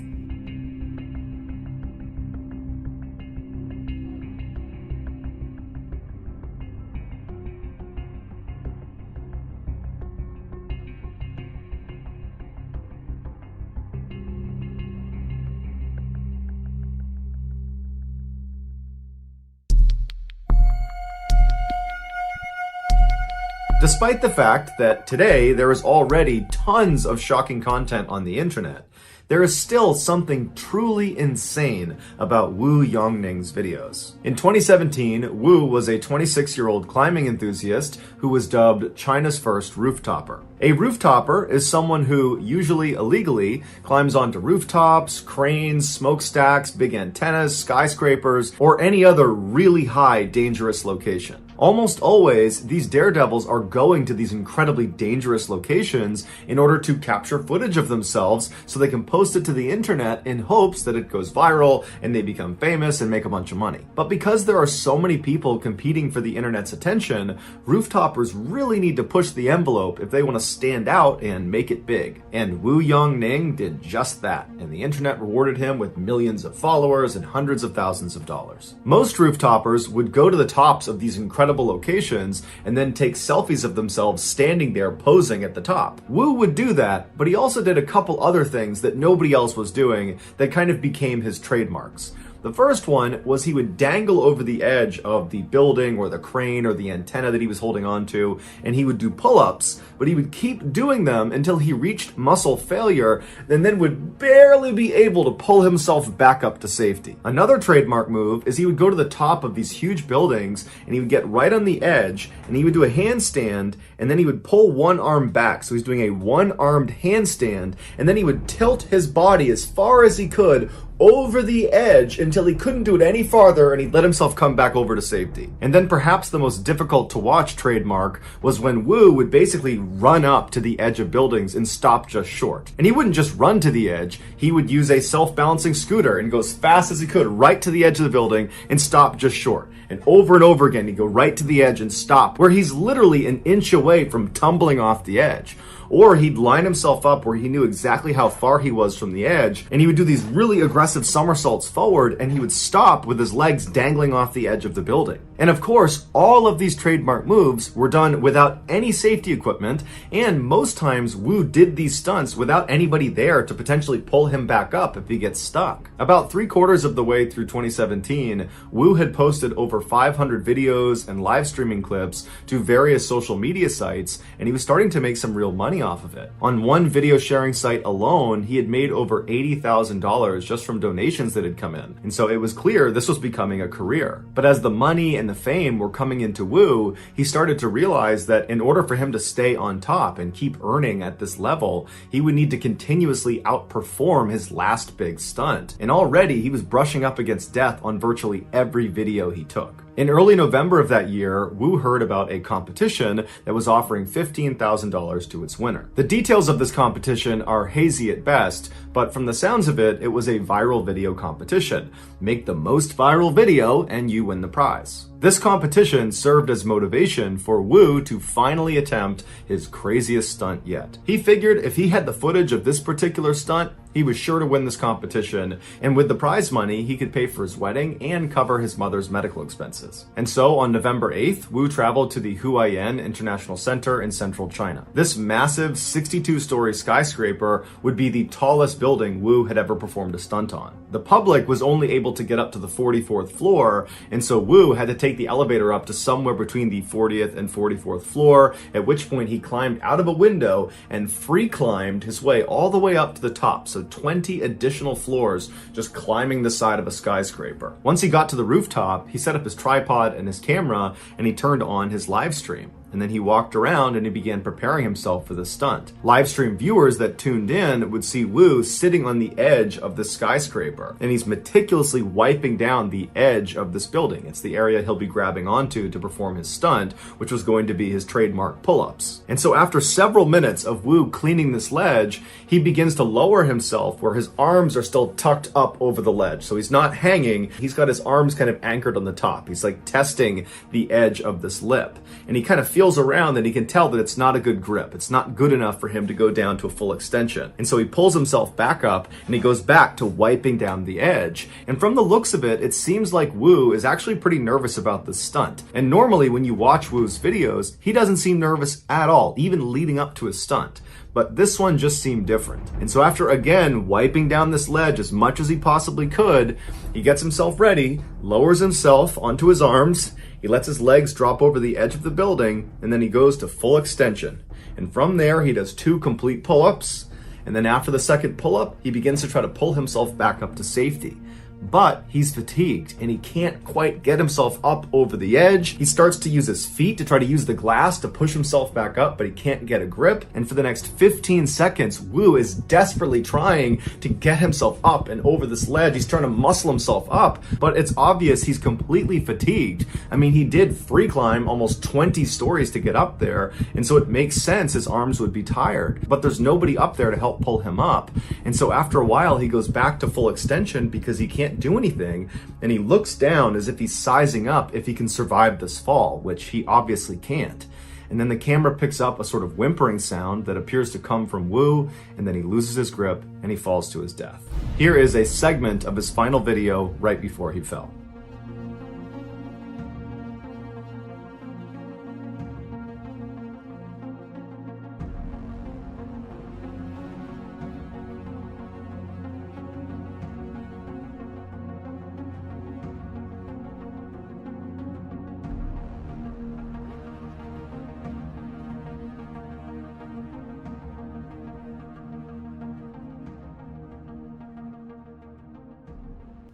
Despite the fact that today there is already tons of shocking content on the internet, there is still something truly insane about Wu Yongning's videos. In 2017, Wu was a 26-year-old climbing enthusiast who was dubbed China's first rooftopper. A rooftopper is someone who, usually illegally, climbs onto rooftops, cranes, smokestacks, big antennas, skyscrapers, or any other really high, dangerous location. Almost always, these daredevils are going to these incredibly dangerous locations in order to capture footage of themselves so they can post it to the internet in hopes that it goes viral and they become famous and make a bunch of money. But because there are so many people competing for the internet's attention, rooftoppers really need to push the envelope if they want to stand out and make it big. And Wu Yongning did just that, and the internet rewarded him with millions of followers and hundreds of thousands of dollars. Most rooftoppers would go to the tops of these incredible locations and then take selfies of themselves standing there posing at the top. Wu would do that, but he also did a couple other things that nobody else was doing that kind of became his trademarks. The The first one was he would dangle over the edge of the building or the crane or the antenna that he was holding on to, and he would do pull-ups, but he would keep doing them until he reached muscle failure and then would barely be able to pull himself back up to safety. Another trademark move is he would go to the top of these huge buildings and he would get right on the edge and he would do a handstand and then he would pull one arm back. So he's doing a one-armed handstand and then he would tilt his body as far as he could over the edge until he couldn't do it any farther and he'd let himself come back over to safety. And then perhaps the most difficult to watch trademark was when Wu would basically run up to the edge of buildings and stop just short. And he wouldn't just run to the edge, he would use a self-balancing scooter and go as fast as he could right to the edge of the building and stop just short. And over again, he'd go right to the edge and stop, where he's literally an inch away from tumbling off the edge. Or he'd line himself up where he knew exactly how far he was from the edge, and he would do these really aggressive somersaults forward, and he would stop with his legs dangling off the edge of the building. And of course, all of these trademark moves were done without any safety equipment, and most times Wu did these stunts without anybody there to potentially pull him back up if he gets stuck. About 3/4 of the way through 2017, Wu had posted over 500 videos and live streaming clips to various social media sites, and he was starting to make some real money off of it. On one video sharing site alone, he had made over $80,000 just from donations that had come in. And so it was clear this was becoming a career. But as the money and the fame were coming into Wu, he started to realize that in order for him to stay on top and keep earning at this level, he would need to continuously outperform his last big stunt. And already he was brushing up against death on virtually every video he took. In early November of that year, Wu heard about a competition that was offering $15,000 to its winner. The details of this competition are hazy at best, but from the sounds of it, it was a viral video competition. Make the most viral video and you win the prize. This competition served as motivation for Wu to finally attempt his craziest stunt yet. He figured if he had the footage of this particular stunt, he was sure to win this competition, and with the prize money, he could pay for his wedding and cover his mother's medical expenses. And so on November 8th, Wu traveled to the Huayan International Center in central China. This massive 62-story skyscraper would be the tallest building Wu had ever performed a stunt on. The public was only able to get up to the 44th floor, and so Wu had to take the elevator up to somewhere between the 40th and 44th floor, at which point he climbed out of a window and free climbed his way all the way up to the top, so 20 additional floors just climbing the side of a skyscraper. Once he got to the rooftop, he set up his tripod and his camera, and he turned on his live stream. And then he walked around and he began preparing himself for the stunt. Live stream viewers that tuned in would see Wu sitting on the edge of the skyscraper, and he's meticulously wiping down the edge of this building. It's the area he'll be grabbing onto to perform his stunt, which was going to be his trademark pull-ups. And so after several minutes of Wu cleaning this ledge, he begins to lower himself where his arms are still tucked up over the ledge. So he's not hanging, he's got his arms kind of anchored on the top. He's like testing the edge of this lip. And he kind of feels around and he can tell that it's not a good grip. It's not good enough for him to go down to a full extension. And so he pulls himself back up and he goes back to wiping down the edge. And from the looks of it, it seems like Wu is actually pretty nervous about this stunt. And normally when you watch Wu's videos, he doesn't seem nervous at all, even leading up to his stunt. But this one just seemed different. And so after again wiping down this ledge as much as he possibly could, he gets himself ready, lowers himself onto his arms, he lets his legs drop over the edge of the building, and then he goes to full extension. And from there, he does 2 complete pull-ups, and then after the second pull-up, he begins to try to pull himself back up to safety. But he's fatigued and he can't quite get himself up over the edge. He starts to use his feet to try to use the glass to push himself back up, but he can't get a grip. And for the next 15 seconds, Wu is desperately trying to get himself up and over this ledge. He's trying to muscle himself up, but it's obvious he's completely fatigued. I mean, he did free climb almost 20 stories to get up there, and so it makes sense his arms would be tired. But there's nobody up there to help pull him up. And so after a while, he goes back to full extension because he can't do anything, and he looks down as if he's sizing up if he can survive this fall, which he obviously can't. And then the camera picks up a sort of whimpering sound that appears to come from Wu, and then he loses his grip and he falls to his death. Here is a segment of his final video right before he fell.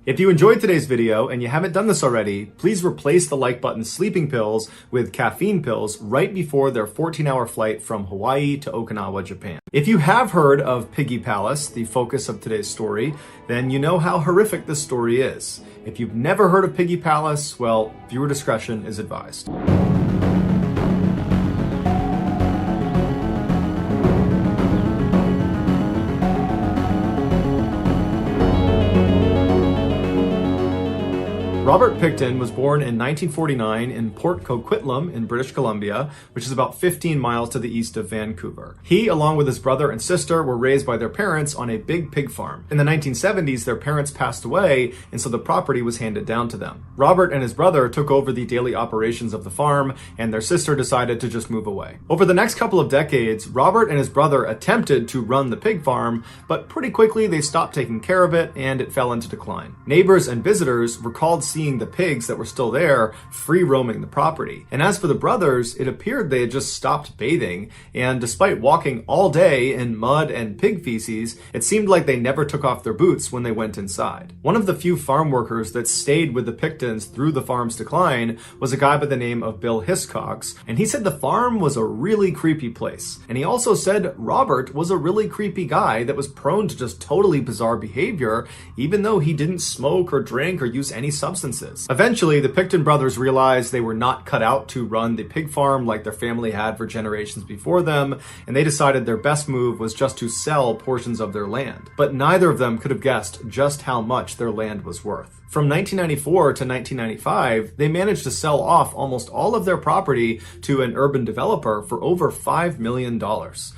If you enjoyed today's video and you haven't done this already, please replace the like button sleeping pills with caffeine pills right before their 14-hour flight from Hawaii to Okinawa, Japan. If you have heard of Piggy Palace, the focus of today's story, then you know how horrific this story is. If you've never heard of Piggy Palace, well, viewer discretion is advised. Robert Pickton was born in 1949 in Port Coquitlam in British Columbia, which is about 15 miles to the east of Vancouver. He, along with his brother and sister, were raised by their parents on a big pig farm. In the 1970s, their parents passed away, and so the property was handed down to them. Robert and his brother took over the daily operations of the farm, and their sister decided to just move away. Over the next couple of decades, Robert and his brother attempted to run the pig farm, but pretty quickly they stopped taking care of it, and it fell into decline. Neighbors and visitors recalled seeing the pigs that were still there free roaming the property. And as for the brothers, it appeared they had just stopped bathing, and despite walking all day in mud and pig feces, it seemed like they never took off their boots when they went inside. One of the few farm workers that stayed with the Picktons through the farm's decline was a guy by the name of Bill Hiscox, and he said the farm was a really creepy place. And he also said Robert was a really creepy guy that was prone to just totally bizarre behavior, even though he didn't smoke or drink or use any substances. Eventually, the Pickton brothers realized they were not cut out to run the pig farm like their family had for generations before them, and they decided their best move was just to sell portions of their land. But neither of them could have guessed just how much their land was worth. From 1994 to 1995, they managed to sell off almost all of their property to an urban developer for over $5 million.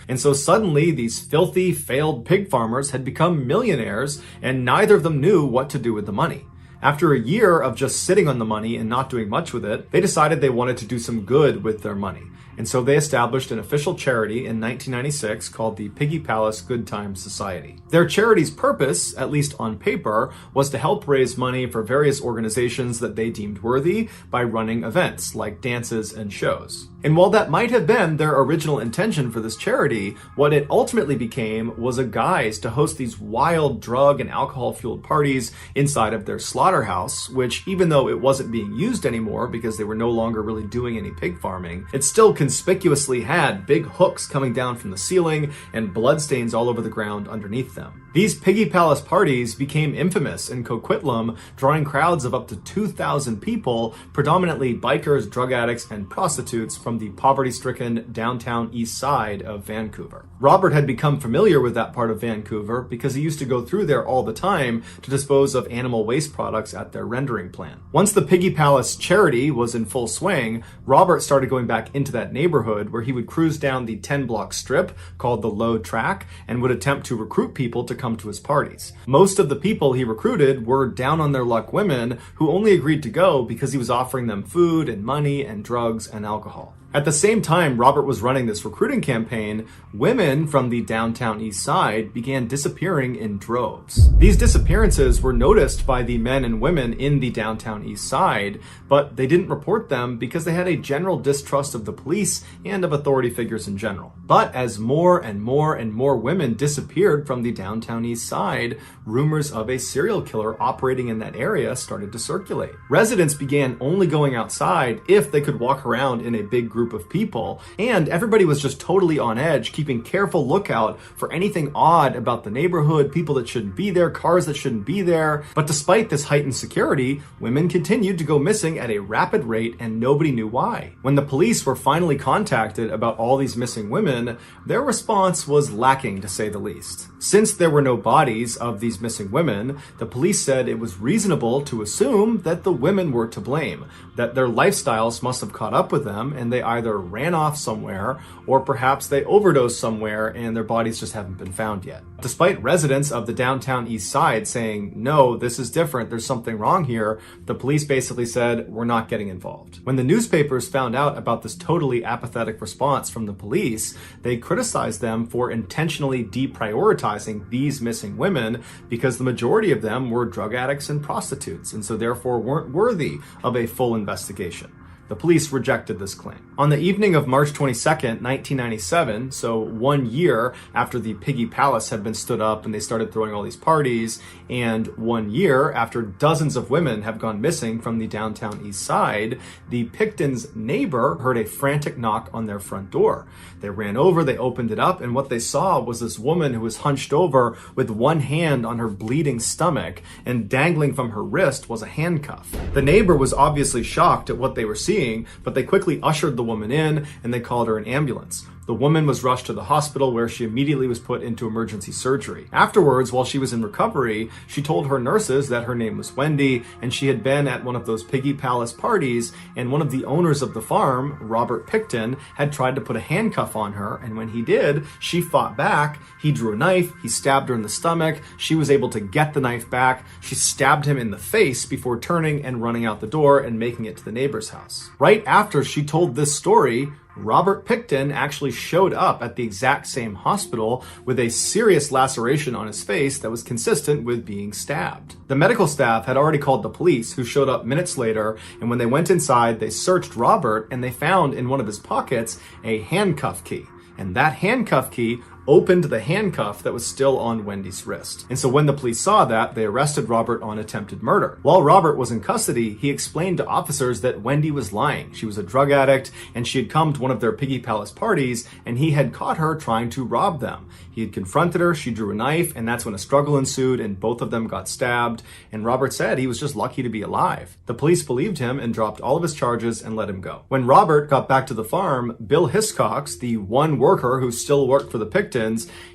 And so suddenly, these filthy, failed pig farmers had become millionaires, and neither of them knew what to do with the money. After a year of just sitting on the money and not doing much with it, they decided they wanted to do some good with their money. And so they established an official charity in 1996 called the Piggy Palace Good Times Society. Their charity's purpose, at least on paper, was to help raise money for various organizations that they deemed worthy by running events like dances and shows. And while that might have been their original intention for this charity, what it ultimately became was a guise to host these wild drug and alcohol-fueled parties inside of their slaughterhouse, which, even though it wasn't being used anymore because they were no longer really doing any pig farming, it still conspicuously had big hooks coming down from the ceiling and bloodstains all over the ground underneath them. These Piggy Palace parties became infamous in Coquitlam, drawing crowds of up to 2,000 people, predominantly bikers, drug addicts, and prostitutes from the poverty-stricken downtown east side of Vancouver. Robert had become familiar with that part of Vancouver because he used to go through there all the time to dispose of animal waste products at their rendering plant. Once the Piggy Palace charity was in full swing, Robert started going back into that neighborhood where he would cruise down the 10-block strip called the Low Track and would attempt to recruit people to come to his parties. Most of the people he recruited were down on their luck women who only agreed to go because he was offering them food and money and drugs and alcohol. At the same time Robert was running this recruiting campaign, women from the downtown east side began disappearing in droves. These disappearances were noticed by the men and women in the downtown east side, but they didn't report them because they had a general distrust of the police and of authority figures in general. But as more and more and more women disappeared from the downtown east side, rumors of a serial killer operating in that area started to circulate. Residents began only going outside if they could walk around in a big group of people, and everybody was just totally on edge, keeping careful lookout for anything odd about the neighborhood, people that shouldn't be there, cars that shouldn't be there. But despite this heightened security, women continued to go missing at a rapid rate, and nobody knew why. When the police were finally contacted about all these missing women, their response was lacking, to say the least. Since there were no bodies of these missing women, the police said it was reasonable to assume that the women were to blame, that their lifestyles must have caught up with them and they either ran off somewhere or perhaps they overdosed somewhere and their bodies just haven't been found yet. Despite residents of the downtown east side saying, no, this is different, there's something wrong here, the police basically said, we're not getting involved. When the newspapers found out about this totally apathetic response from the police, they criticized them for intentionally deprioritizing these missing women because the majority of them were drug addicts and prostitutes, and so therefore weren't worthy of a full investigation. The police rejected this claim. On the evening of March 22nd, 1997, so 1 year after the Piggy Palace had been stood up and they started throwing all these parties, and 1 year after dozens of women have gone missing from the downtown east side, the Pictons' neighbor heard a frantic knock on their front door. They ran over, they opened it up, and what they saw was this woman who was hunched over with one hand on her bleeding stomach, and dangling from her wrist was a handcuff. The neighbor was obviously shocked at what they were seeing, but they quickly ushered the woman in and they called her an ambulance. The woman was rushed to the hospital where she immediately was put into emergency surgery. Afterwards, while she was in recovery, she told her nurses that her name was Wendy and she had been at one of those Piggy Palace parties, and one of the owners of the farm, Robert Picton, had tried to put a handcuff on her, and when he did, she fought back. He drew a knife, he stabbed her in the stomach, she was able to get the knife back, she stabbed him in the face before turning and running out the door and making it to the neighbor's house. Right after she told this story, Robert Picton actually showed up at the exact same hospital with a serious laceration on his face that was consistent with being stabbed. The medical staff had already called the police, who showed up minutes later, and when they went inside, they searched Robert and they found in one of his pockets a handcuff key. And that handcuff key opened the handcuff that was still on Wendy's wrist. And so when the police saw that, they arrested Robert on attempted murder. While Robert was in custody, he explained to officers that Wendy was lying. She was a drug addict and she had come to one of their Piggy Palace parties and he had caught her trying to rob them. He had confronted her, she drew a knife, and that's when a struggle ensued and both of them got stabbed. And Robert said he was just lucky to be alive. The police believed him and dropped all of his charges and let him go. When Robert got back to the farm, Bill Hiscox, the one worker who still worked for the Pictons,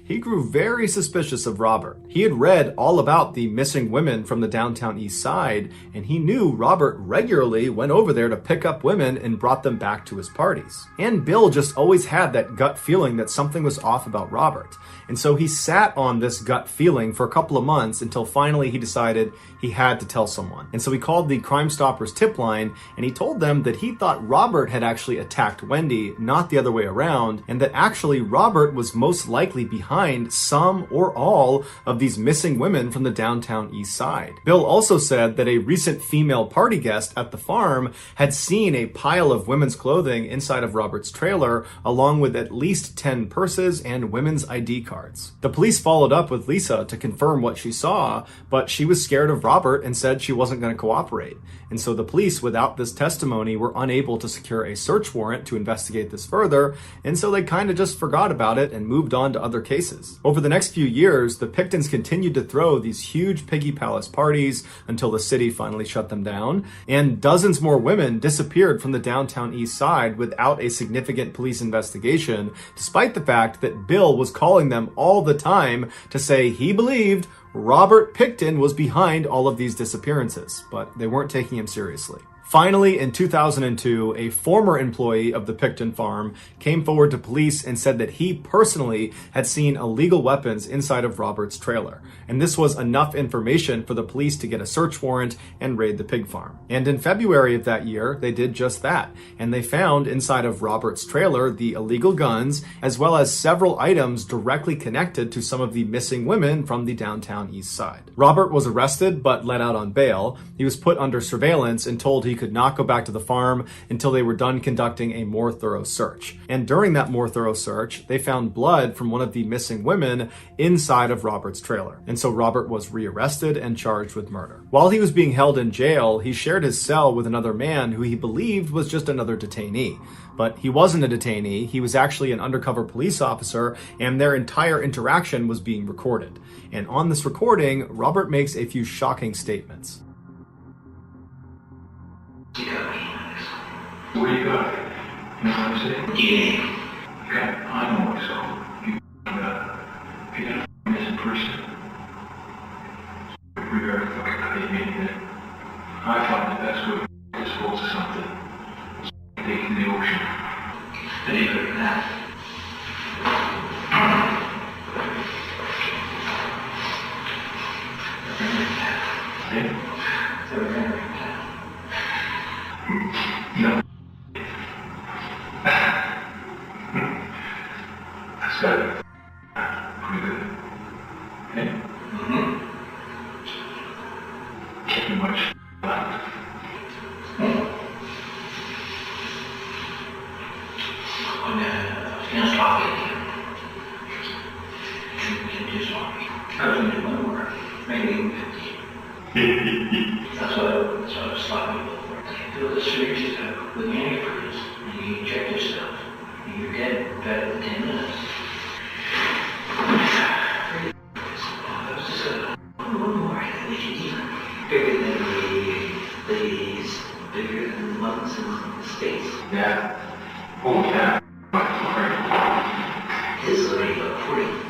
he grew very suspicious of Robert. He had read all about the missing women from the downtown east side, and he knew Robert regularly went over there to pick up women and brought them back to his parties. And Bill just always had that gut feeling that something was off about Robert. And so he sat on this gut feeling for a couple of months until finally he decided he had to tell someone. And so he called the Crime Stoppers tip line and he told them that he thought Robert had actually attacked Wendy, not the other way around, and that actually Robert was most likely behind some or all of these missing women from the downtown east side. Bill also said that a recent female party guest at the farm had seen a pile of women's clothing inside of Robert's trailer, along with at least 10 purses and women's ID cards. The police followed up with Lisa to confirm what she saw, but she was scared of Robert and said she wasn't going to cooperate. And so the police, without this testimony, were unable to secure a search warrant to investigate this further, and so they kind of just forgot about it and moved on to other cases. Over the next few years, the Pictons continued to throw these huge Piggy Palace parties until the city finally shut them down, and dozens more women disappeared from the downtown east side without a significant police investigation, despite the fact that Bill was calling them all the time to say he believed Robert Picton was behind all of these disappearances, but they weren't taking him seriously. Finally, in 2002, a former employee of the Picton farm came forward to police and said that he personally had seen illegal weapons inside of Robert's trailer. And this was enough information for the police to get a search warrant and raid the pig farm. And in February of that year, they did just that. And they found inside of Robert's trailer the illegal guns, as well as several items directly connected to some of the missing women from the downtown east side. Robert was arrested but let out on bail. He was put under surveillance and told he could not go back to the farm until they were done conducting a more thorough search. And during that more thorough search, they found blood from one of the missing women inside of Robert's trailer. And so Robert was rearrested and charged with murder. While he was being held in jail, he shared his cell with another man who he believed was just another detainee. But he wasn't a detainee, he was actually an undercover police officer, and their entire interaction was being recorded. And on this recording, Robert makes a few shocking statements. Where you got it? You know what I'm saying? Yeah. Okay, I know what's up. You got a missing person. We better fucking cut you in there. I thought the best way to dispose of something was to take it in the ocean. Believe it or not. No. That's got it. Pretty good. Okay? Too much left. And sloppy again. And too sloppy. I was only one more, maybe even 50. That's what I was sloppy before. You feel the syringes up with antifreeze, and you inject yourself, and you're dead better than 10 minutes. That was just one more, I think we should even. Bigger than ladies, bigger than months in the States. Yeah. Oh, yeah. This is already about 42.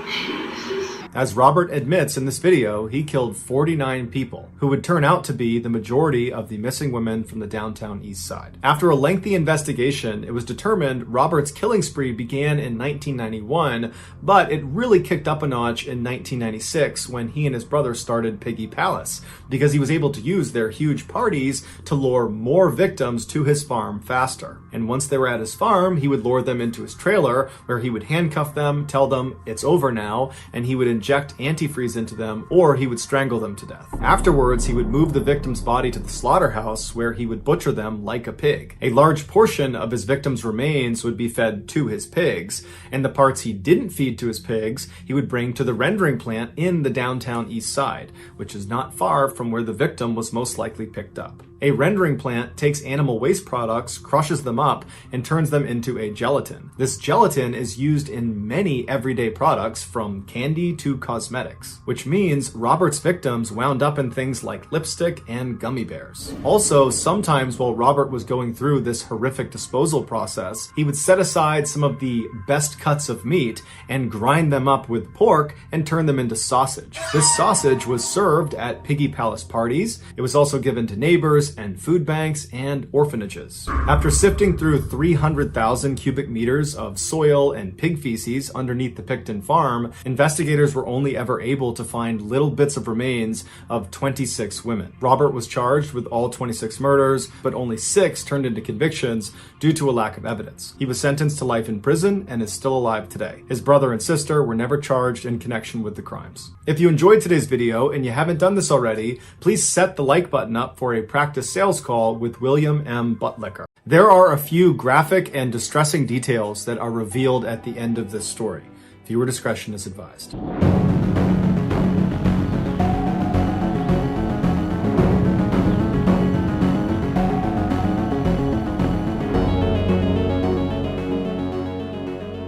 As Robert admits in this video, he killed 49 people, who would turn out to be the majority of the missing women from the downtown east side. After a lengthy investigation, it was determined Robert's killing spree began in 1991, but it really kicked up a notch in 1996 when he and his brother started Piggy Palace, because he was able to use their huge parties to lure more victims to his farm faster. And once they were at his farm, he would lure them into his trailer, where he would handcuff them, tell them it's over now, and he would inject antifreeze into them, or he would strangle them to death. Afterwards, he would move the victim's body to the slaughterhouse, where he would butcher them like a pig. A large portion of his victims' remains would be fed to his pigs, and the parts he didn't feed to his pigs, he would bring to the rendering plant in the downtown east side, which is not far from where the victim was most likely picked up. A rendering plant takes animal waste products, crushes them up, and turns them into a gelatin. This gelatin is used in many everyday products, from candy to cosmetics, which means Robert's victims wound up in things like lipstick and gummy bears. Also, sometimes while Robert was going through this horrific disposal process, he would set aside some of the best cuts of meat and grind them up with pork and turn them into sausage. This sausage was served at Piggy Palace parties. It was also given to neighbors and food banks and orphanages. After sifting through 300,000 cubic meters of soil and pig feces underneath the Picton farm, investigators were only ever able to find little bits of remains of 26 women. Robert was charged with all 26 murders, but only 6 turned into convictions due to a lack of evidence. He was sentenced to life in prison and is still alive today. His brother and sister were never charged in connection with the crimes. If you enjoyed today's video and you haven't done this already, please set the like button up for a practice sales call with William M. Buttlicker. There are a few graphic and distressing details that are revealed at the end of this story. Viewer discretion is advised.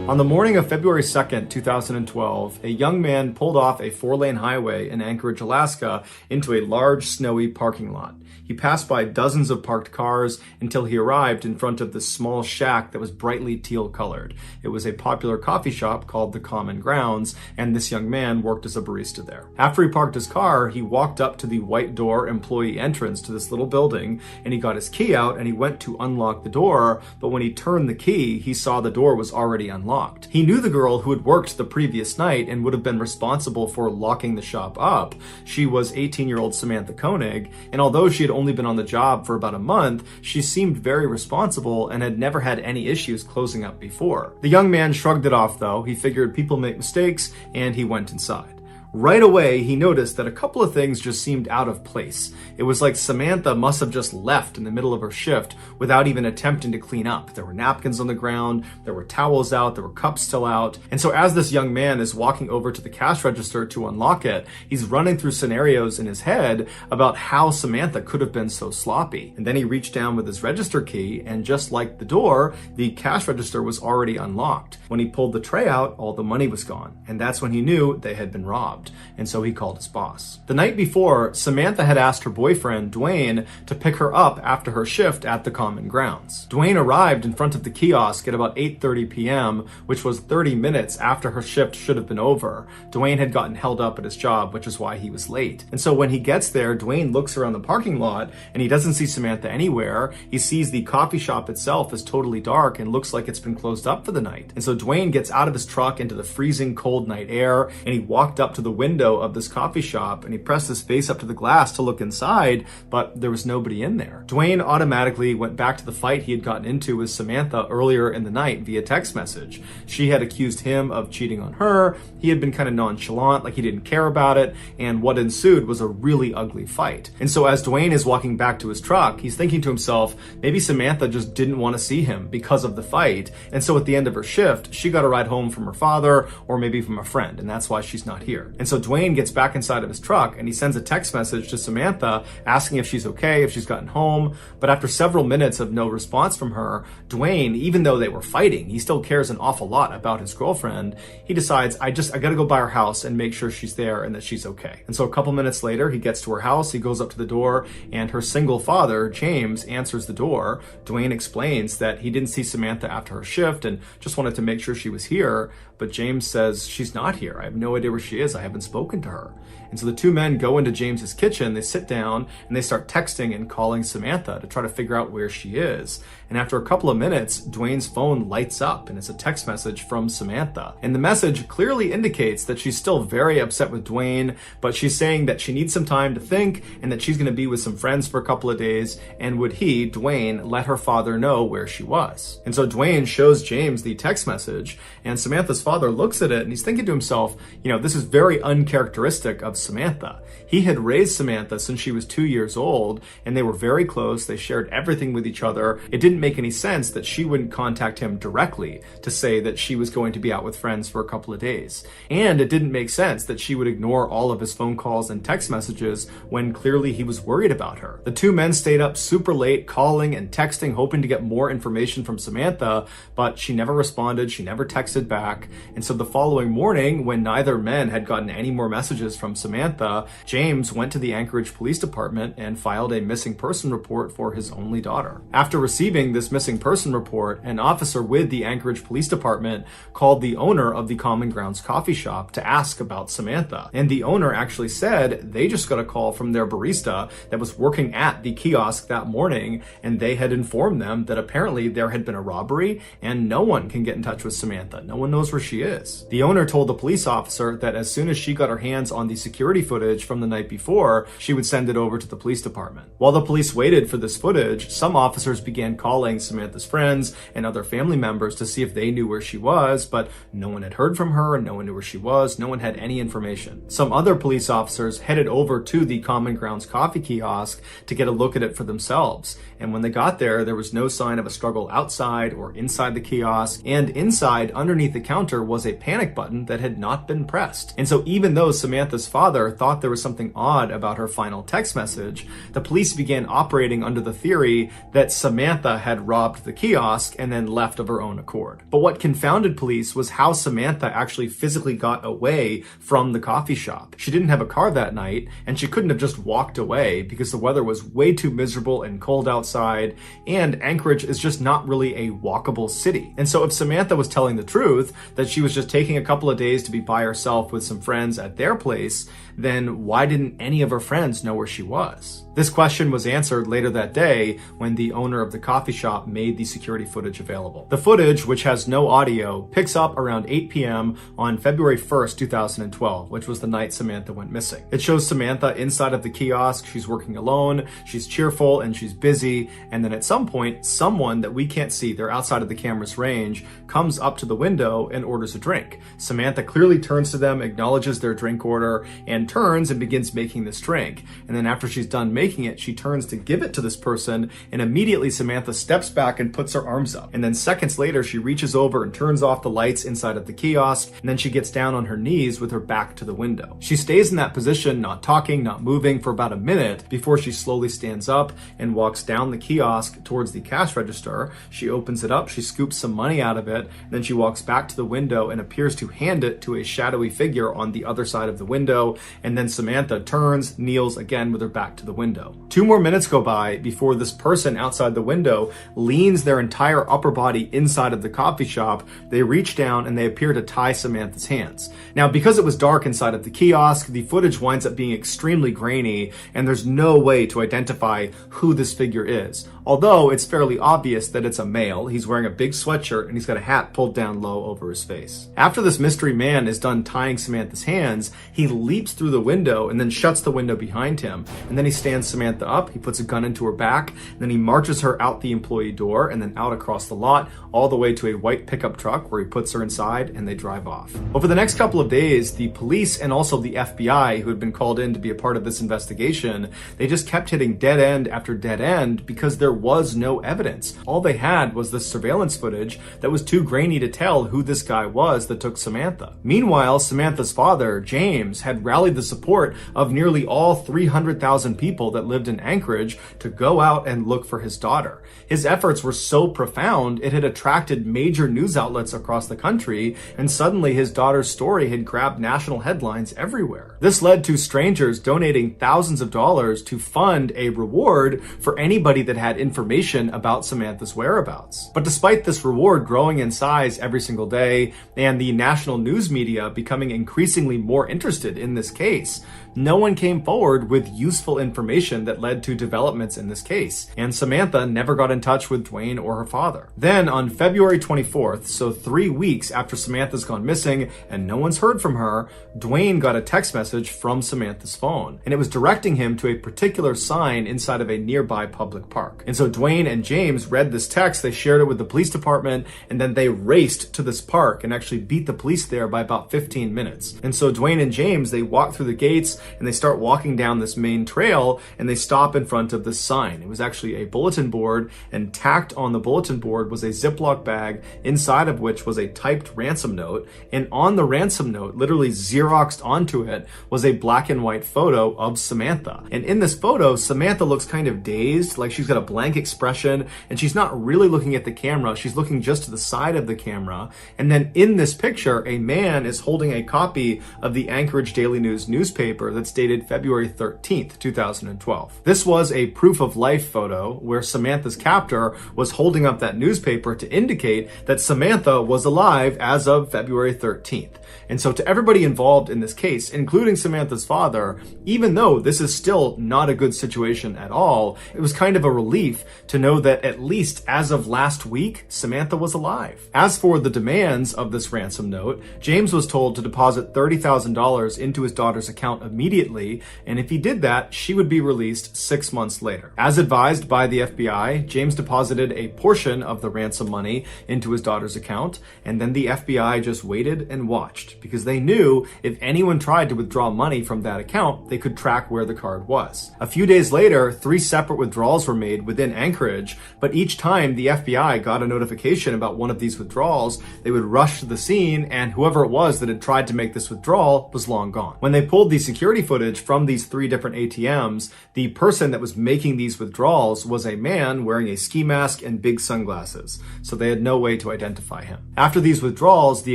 On the morning of February 2nd, 2012, a young man pulled off a 4-lane highway in Anchorage, Alaska, into a large, snowy parking lot. He passed by dozens of parked cars until he arrived in front of this small shack that was brightly teal colored. It was a popular coffee shop called the Common Grounds, and this young man worked as a barista there. After he parked his car, he walked up to the white door employee entrance to this little building, and he got his key out and he went to unlock the door, but when he turned the key, he saw the door was already unlocked. He knew the girl who had worked the previous night and would have been responsible for locking the shop up. She was 18-year-old Samantha Koenig, and although she had only been on the job for about a month, she seemed very responsible and had never had any issues closing up before. The young man shrugged it off though. He figured people make mistakes, and he went inside. Right away, he noticed that a couple of things just seemed out of place. It was like Samantha must have just left in the middle of her shift without even attempting to clean up. There were napkins on the ground, there were towels out, there were cups still out. And so as this young man is walking over to the cash register to unlock it, he's running through scenarios in his head about how Samantha could have been so sloppy. And then he reached down with his register key, and just like the door, the cash register was already unlocked. When he pulled the tray out, all the money was gone. And that's when he knew they had been robbed. And so he called his boss. The night before, Samantha had asked her boyfriend, Dwayne, to pick her up after her shift at the Common Grounds. Dwayne arrived in front of the kiosk at about 8:30 p.m., which was 30 minutes after her shift should have been over. Dwayne had gotten held up at his job, which is why he was late. And so when he gets there, Dwayne looks around the parking lot and he doesn't see Samantha anywhere. He sees the coffee shop itself is totally dark and looks like it's been closed up for the night. And so Dwayne gets out of his truck into the freezing cold night air, and he walked up to the the window of this coffee shop and he pressed his face up to the glass to look inside, but there was nobody in there. Dwayne automatically went back to the fight he had gotten into with Samantha earlier in the night via text message. She had accused him of cheating on her. He had been kind of nonchalant, like he didn't care about it, and what ensued was a really ugly fight. And so as Dwayne is walking back to his truck, he's thinking to himself, maybe Samantha just didn't want to see him because of the fight, and so at the end of her shift, she got a ride home from her father or maybe from a friend, and that's why she's not here. And so Dwayne gets back inside of his truck and he sends a text message to Samantha asking if she's okay, if she's gotten home, but after several minutes of no response from her, Dwayne, even though they were fighting, he still cares an awful lot about his girlfriend. He decides, I gotta go by her house and make sure she's there and that she's okay. And so a couple minutes later, he gets to her house, he goes up to the door, and her single father, James, answers the door. Dwayne explains that he didn't see Samantha after her shift and just wanted to make sure she was here, but James says, she's not here. I have no idea where she is. I haven't spoken to her. And so the two men go into James's kitchen, they sit down, and they start texting and calling Samantha to try to figure out where she is. And after a couple of minutes, Dwayne's phone lights up, and it's a text message from Samantha. And the message clearly indicates that she's still very upset with Dwayne, but she's saying that she needs some time to think, and that she's gonna be with some friends for a couple of days, and would he, Dwayne, let her father know where she was. And so Dwayne shows James the text message, and Samantha's father looks at it, and he's thinking to himself, this is very uncharacteristic of Samantha. He had raised Samantha since she was 2 years old, and they were very close. They shared everything with each other. It didn't make any sense that she wouldn't contact him directly to say that she was going to be out with friends for a couple of days. And it didn't make sense that she would ignore all of his phone calls and text messages when clearly he was worried about her. The two men stayed up super late, calling and texting, hoping to get more information from Samantha, but she never responded. She never texted back. And so the following morning, when neither man had gotten any more messages from Samantha, James went to the Anchorage Police Department and filed a missing person report for his only daughter. After receiving this missing person report, an officer with the Anchorage Police Department called the owner of the Common Grounds coffee shop to ask about Samantha. And the owner actually said they just got a call from their barista that was working at the kiosk that morning, and they had informed them that apparently there had been a robbery and no one can get in touch with Samantha. No one knows where she is. The owner told the police officer that as soon as she got her hands on the security footage from the night before, she would send it over to the police department. While the police waited for this footage, some officers began calling Samantha's friends and other family members to see if they knew where she was, but no one had heard from her and no one knew where she was. No one had any information. Some other police officers headed over to the Common Grounds coffee kiosk to get a look at it for themselves. And when they got there was no sign of a struggle outside or inside the kiosk, and inside, underneath the counter, was a panic button that had not been pressed. And so even though Samantha's father thought there was something odd about her final text message, the police began operating under the theory that Samantha had robbed the kiosk and then left of her own accord. But what confounded police was how Samantha actually physically got away from the coffee shop. She didn't have a car that night, and she couldn't have just walked away because the weather was way too miserable and cold outside, and Anchorage is just not really a walkable city. And so if Samantha was telling the truth, that she was just taking a couple of days to be by herself with some friends at their place, then why didn't any of her friends know where she was? This question was answered later that day when the owner of the coffee shop made the security footage available. The footage, which has no audio, picks up around 8 p.m. on February 1st, 2012, which was the night Samantha went missing. It shows Samantha inside of the kiosk. She's working alone, she's cheerful, and she's busy, and then at some point, someone that we can't see, they're outside of the camera's range, comes up to the window and orders a drink. Samantha clearly turns to them, acknowledges their drink order, and turns and begins making this drink. And then after she's done making it, she turns to give it to this person, and immediately Samantha steps back and puts her arms up. And then seconds later, she reaches over and turns off the lights inside of the kiosk, and then she gets down on her knees with her back to the window. She stays in that position, not talking, not moving, for about a minute before she slowly stands up and walks down the kiosk towards the cash register. She opens it up, she scoops some money out of it, and then she walks back to the window and appears to hand it to a shadowy figure on the other side of the window. And then Samantha turns, kneels again with her back to the window. window. 2 more minutes go by before this person outside the window leans their entire upper body inside of the coffee shop. They reach down and they appear to tie Samantha's hands. Now, because it was dark inside of the kiosk, the footage winds up being extremely grainy, and there's no way to identify who this figure is. Although it's fairly obvious that it's a male. He's wearing a big sweatshirt and he's got a hat pulled down low over his face. After this mystery man is done tying Samantha's hands, he leaps through the window and then shuts the window behind him. And then he stands Samantha up, he puts a gun into her back, and then he marches her out the employee door and then out across the lot, all the way to a white pickup truck where he puts her inside and they drive off. Over the next couple of days, the police and also the FBI, who had been called in to be a part of this investigation, they just kept hitting dead end after dead end because there was no evidence. All they had was this surveillance footage that was too grainy to tell who this guy was that took Samantha. Meanwhile, Samantha's father, James, had rallied the support of nearly all 300,000 people that lived in Anchorage to go out and look for his daughter. His efforts were so profound, it had attracted major news outlets across the country, and suddenly his daughter's story had grabbed national headlines everywhere. This led to strangers donating thousands of dollars to fund a reward for anybody that had information about Samantha's whereabouts. But despite this reward growing in size every single day, and the national news media becoming increasingly more interested in this case, no one came forward with useful information that led to developments in this case, and Samantha never got in touch with Dwayne or her father. Then on February 24th, so 3 weeks after Samantha's gone missing and no one's heard from her, Dwayne got a text message from Samantha's phone, and it was directing him to a particular sign inside of a nearby public park. And so Dwayne and James read this text, they shared it with the police department, and then they raced to this park and actually beat the police there by about 15 minutes. And so Dwayne and James, they walk through the gates and they start walking down this main trail, and they stop in front of this sign. It was actually a bulletin board, and tacked on the bulletin board was a Ziploc bag inside of which was a typed ransom note, and on the ransom note, literally Xeroxed onto it, was a black and white photo of Samantha. And in this photo, Samantha looks kind of dazed, like she's got a blank expression, and she's not really looking at the camera, she's looking just to the side of the camera. And then in this picture, a man is holding a copy of the Anchorage Daily News newspaper that's dated February 13th, 2012. This was a proof of life photo where Samantha's captor was holding up that newspaper to indicate that Samantha was alive as of February 13th. And so to everybody involved in this case, including Samantha's father, even though this is still not a good situation at all, it was kind of a relief to know that at least as of last week, Samantha was alive. As for the demands of this ransom note, James was told to deposit $30,000 into his daughter's account immediately, and if he did that, she would be released 6 months later. As advised by the FBI, James deposited a portion of the ransom money into his daughter's account, and then the FBI just waited and watched, because they knew if anyone tried to withdraw money from that account, they could track where the card was. A few days later, 3 separate withdrawals were made within Anchorage, but each time the FBI got a notification about one of these withdrawals, they would rush to the scene, and whoever it was that had tried to make this withdrawal was long gone. When they pulled the security footage from these 3 different ATMs, the person that was making these withdrawals was a man wearing a ski mask and big sunglasses, so they had no way to identify him. After these withdrawals, the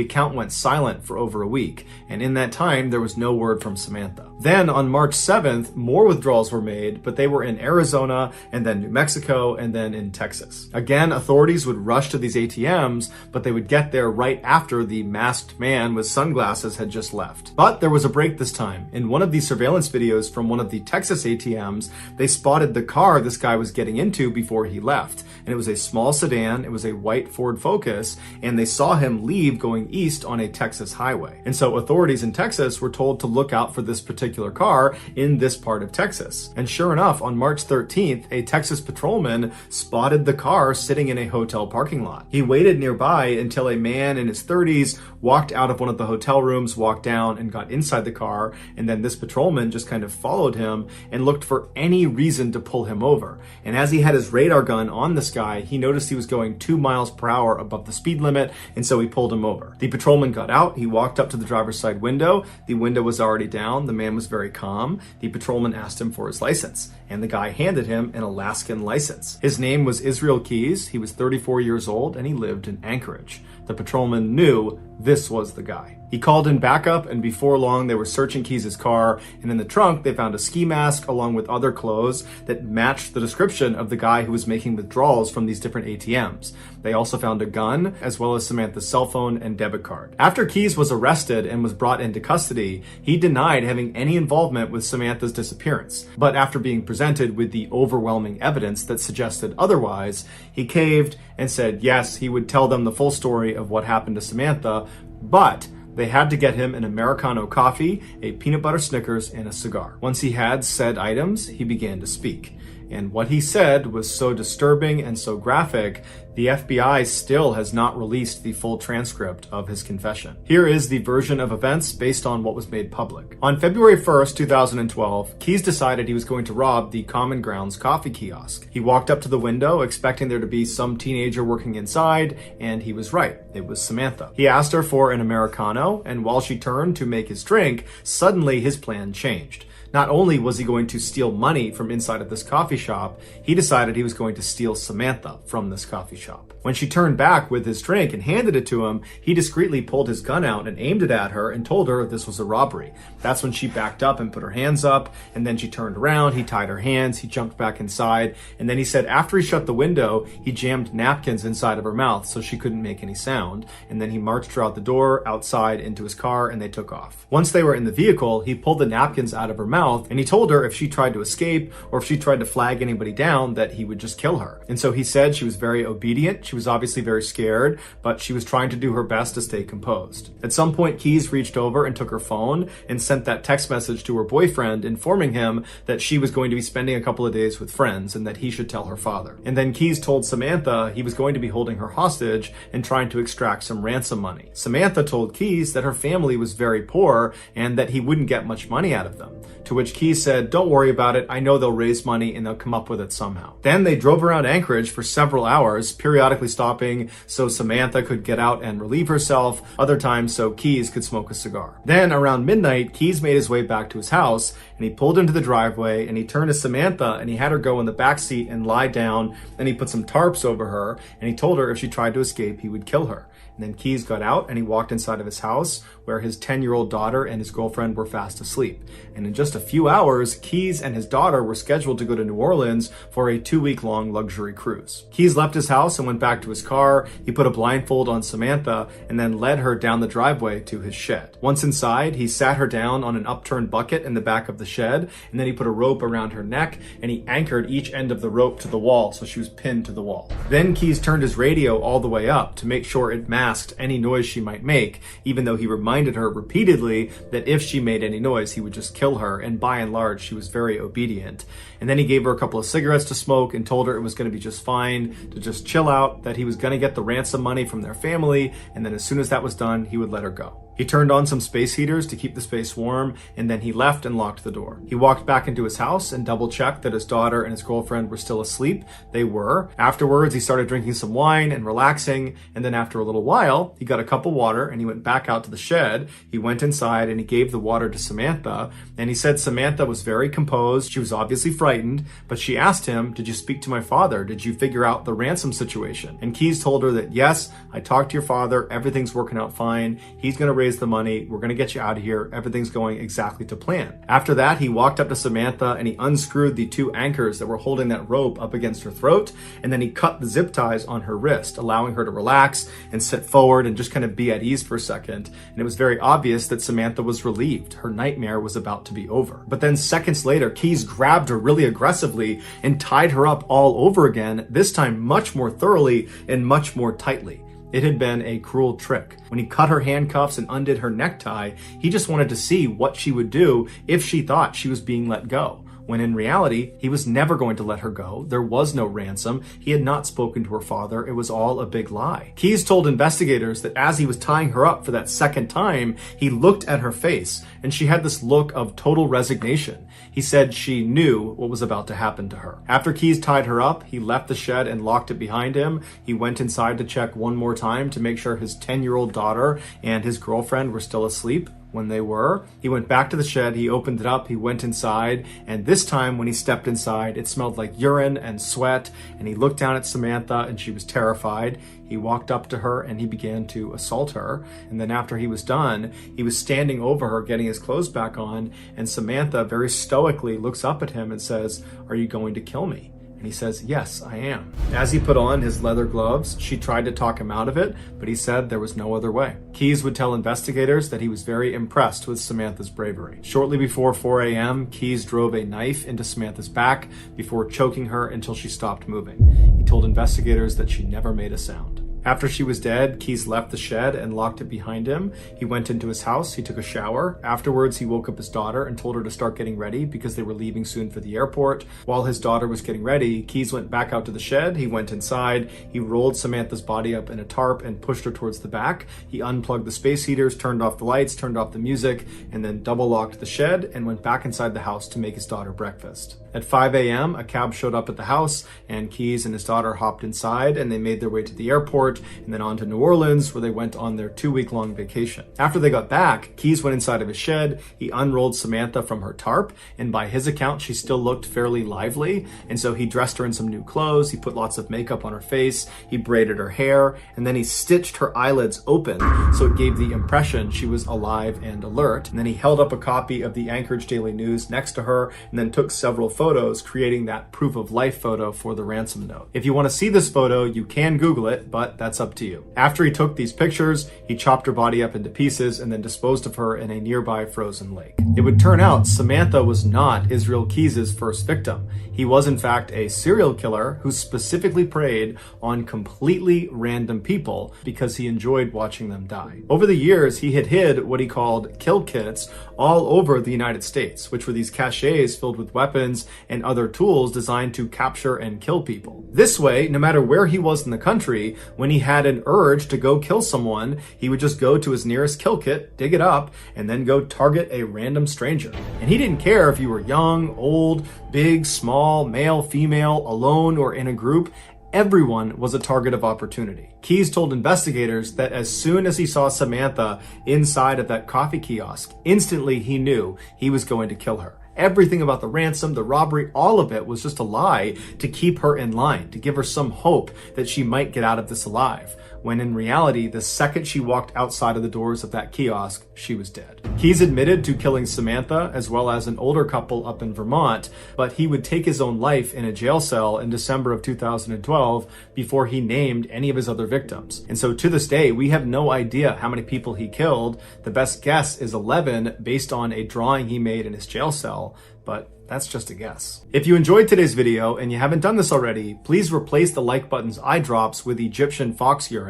account went silent for over a week, and in that time, there was no word from Samantha. Then on March 7th, more withdrawals were made, but they were in Arizona, and then New Mexico, and then in Texas. Again, authorities would rush to these ATMs, but they would get there right after the masked man with sunglasses had just left. But there was a break this time. In one of these surveillance videos from one of the Texas ATMs, they spotted the car this guy was getting into before he left. And it was a small sedan, it was a white Ford Focus, and they saw him leave going east on a Texas highway. And so authorities in Texas were told to look out for this particular car in this part of Texas. And sure enough, on March 13th, a Texas patrolman spotted the car sitting in a hotel parking lot. He waited nearby until a man in his 30s walked out of one of the hotel rooms, walked down and got inside the car, and then this patrolman just kind of followed him and looked for any reason to pull him over. And as he had his radar gun on this guy, he noticed he was going 2 miles per hour above the speed limit, and so he pulled him over. The patrolman got out, he walked up to the driver's side window, the window was already down, the man was very calm. The patrolman asked him for his license, and the guy handed him an Alaskan license. His name was Israel Keys. He was 34 years old, and he lived in Anchorage. The patrolman knew this was the guy. He called in backup, and before long they were searching Keys' car, and in the trunk they found a ski mask along with other clothes that matched the description of the guy who was making withdrawals from these different ATMs. They also found a gun, as well as Samantha's cell phone and debit card. After Keys was arrested and was brought into custody, he denied having any involvement with Samantha's disappearance. But after being presented with the overwhelming evidence that suggested otherwise, he caved and said yes, he would tell them the full story of what happened to Samantha, but they had to get him an Americano coffee, a peanut butter Snickers, and a cigar. Once he had said items, he began to speak. And what he said was so disturbing and so graphic, the FBI still has not released the full transcript of his confession. Here is the version of events based on what was made public. On February 1st, 2012, Keys decided he was going to rob the Common Grounds coffee kiosk. He walked up to the window expecting there to be some teenager working inside, and he was right. It was Samantha. He asked her for an Americano, and while she turned to make his drink, suddenly his plan changed. Not only was he going to steal money from inside of this coffee shop, he decided he was going to steal Samantha from this coffee shop. When she turned back with his drink and handed it to him, he discreetly pulled his gun out and aimed it at her and told her this was a robbery. That's when she backed up and put her hands up, and then she turned around, he tied her hands, he jumped back inside, and then he said after he shut the window, he jammed napkins inside of her mouth so she couldn't make any sound, and then he marched her out the door, outside, into his car, and they took off. Once they were in the vehicle, he pulled the napkins out of her mouth, and he told her if she tried to escape or if she tried to flag anybody down that he would just kill her. And so he said she was very obedient. She was obviously very scared, but she was trying to do her best to stay composed. At some point, Keys reached over and took her phone and sent that text message to her boyfriend informing him that she was going to be spending a couple of days with friends and that he should tell her father. And then Keys told Samantha he was going to be holding her hostage and trying to extract some ransom money. Samantha told Keys that her family was very poor and that he wouldn't get much money out of them. To which Keys said, "Don't worry about it. I know they'll raise money and they'll come up with it somehow." Then they drove around Anchorage for several hours, periodically stopping so Samantha could get out and relieve herself, other times so Keys could smoke a cigar. Then around midnight, Keys made his way back to his house and he pulled into the driveway and he turned to Samantha and he had her go in the back seat and lie down. Then he put some tarps over her and he told her if she tried to escape, he would kill her. And then Keys got out and he walked inside of his house where his 10-year-old daughter and his girlfriend were fast asleep. And in just a few hours, Keys and his daughter were scheduled to go to New Orleans for a 2-week-long luxury cruise. Keys left his house and went back to his car. He put a blindfold on Samantha and then led her down the driveway to his shed. Once inside, he sat her down on an upturned bucket in the back of the shed, and then he put a rope around her neck and he anchored each end of the rope to the wall so she was pinned to the wall. Then Keys turned his radio all the way up to make sure it masked any noise she might make, even though he reminded her repeatedly that if she made any noise, he would just kill her, and by and large, she was very obedient. And then he gave her a couple of cigarettes to smoke and told her it was going to be just fine, to just chill out, that he was going to get the ransom money from their family, and then as soon as that was done, he would let her go. He turned on some space heaters to keep the space warm, and then he left and locked the door. He walked back into his house and double-checked that his daughter and his girlfriend were still asleep. They were. Afterwards, he started drinking some wine and relaxing, and then after a little while, he got a cup of water and he went back out to the shed. He went inside and he gave the water to Samantha, and he said Samantha was very composed. She was obviously frightened, but she asked him, "Did you speak to my father? Did you figure out the ransom situation?" And Keys told her that, "Yes, I talked to your father. Everything's working out fine. He's going to raise the money. We're going to get you out of here. Everything's going exactly to plan." After that, he walked up to Samantha and he unscrewed the 2 anchors that were holding that rope up against her throat, and then he cut the zip ties on her wrist, allowing her to relax and sit forward and just kind of be at ease for a second. And it was very obvious that Samantha was relieved. Her nightmare was about to be over. But then seconds later, Keys grabbed her really aggressively and tied her up all over again, this time much more thoroughly and much more tightly. It had been a cruel trick. When he cut her handcuffs and undid her necktie, he just wanted to see what she would do if she thought she was being let go. When in reality, he was never going to let her go. There was no ransom. He had not spoken to her father. It was all a big lie. Keys told investigators that as he was tying her up for that second time, he looked at her face and she had this look of total resignation. He said she knew what was about to happen to her. After Keys tied her up, he left the shed and locked it behind him. He went inside to check one more time to make sure his 10-year-old daughter and his girlfriend were still asleep. When they were, he went back to the shed, he opened it up, he went inside, and this time when he stepped inside, it smelled like urine and sweat, and he looked down at Samantha and she was terrified. He walked up to her and he began to assault her, and then after he was done, he was standing over her getting his clothes back on, and Samantha very stoically looks up at him and says, "Are you going to kill me?" And he says, "Yes, I am." As he put on his leather gloves, she tried to talk him out of it, but he said there was no other way. Keyes would tell investigators that he was very impressed with Samantha's bravery. Shortly before 4 a.m., Keyes drove a knife into Samantha's back before choking her until she stopped moving. He told investigators that she never made a sound. After she was dead, Keyes left the shed and locked it behind him. He went into his house, he took a shower. Afterwards, he woke up his daughter and told her to start getting ready because they were leaving soon for the airport. While his daughter was getting ready, Keyes went back out to the shed, he went inside, he rolled Samantha's body up in a tarp and pushed her towards the back. He unplugged the space heaters, turned off the lights, turned off the music, and then double locked the shed and went back inside the house to make his daughter breakfast. At 5 a.m., a cab showed up at the house and Keyes and his daughter hopped inside and they made their way to the airport and then on to New Orleans, where they went on their 2-week-long vacation. After they got back, Keyes went inside of his shed, he unrolled Samantha from her tarp, and by his account, she still looked fairly lively, and so he dressed her in some new clothes, he put lots of makeup on her face, he braided her hair, and then he stitched her eyelids open so it gave the impression she was alive and alert, and then he held up a copy of the Anchorage Daily News next to her, and then took several photos, creating that proof of life photo for the ransom note. If you want to see this photo, you can Google it, but that's up to you. After he took these pictures, he chopped her body up into pieces and then disposed of her in a nearby frozen lake. It would turn out Samantha was not Israel Keyes' first victim. He was in fact a serial killer who specifically preyed on completely random people because he enjoyed watching them die. Over the years, he had hid what he called kill kits all over the United States, which were these caches filled with weapons and other tools designed to capture and kill people. This way, no matter where he was in the country, when he had an urge to go kill someone, he would just go to his nearest kill kit, dig it up, and then go target a random stranger. And he didn't care if you were young, old, big, small, male, female, alone, or in a group. Everyone was a target of opportunity. Keyes told investigators that as soon as he saw Samantha inside of that coffee kiosk, instantly he knew he was going to kill her. Everything about the ransom, the robbery, all of it was just a lie to keep her in line, to give her some hope that she might get out of this alive. When in reality, the second she walked outside of the doors of that kiosk, she was dead. Keyes admitted to killing Samantha as well as an older couple up in Vermont, but he would take his own life in a jail cell in December of 2012 before he named any of his other victims. And so to this day, we have no idea how many people he killed. The best guess is 11 based on a drawing he made in his jail cell, but that's just a guess. If you enjoyed today's video and you haven't done this already, please replace the like button's eye drops with Egyptian fox urine.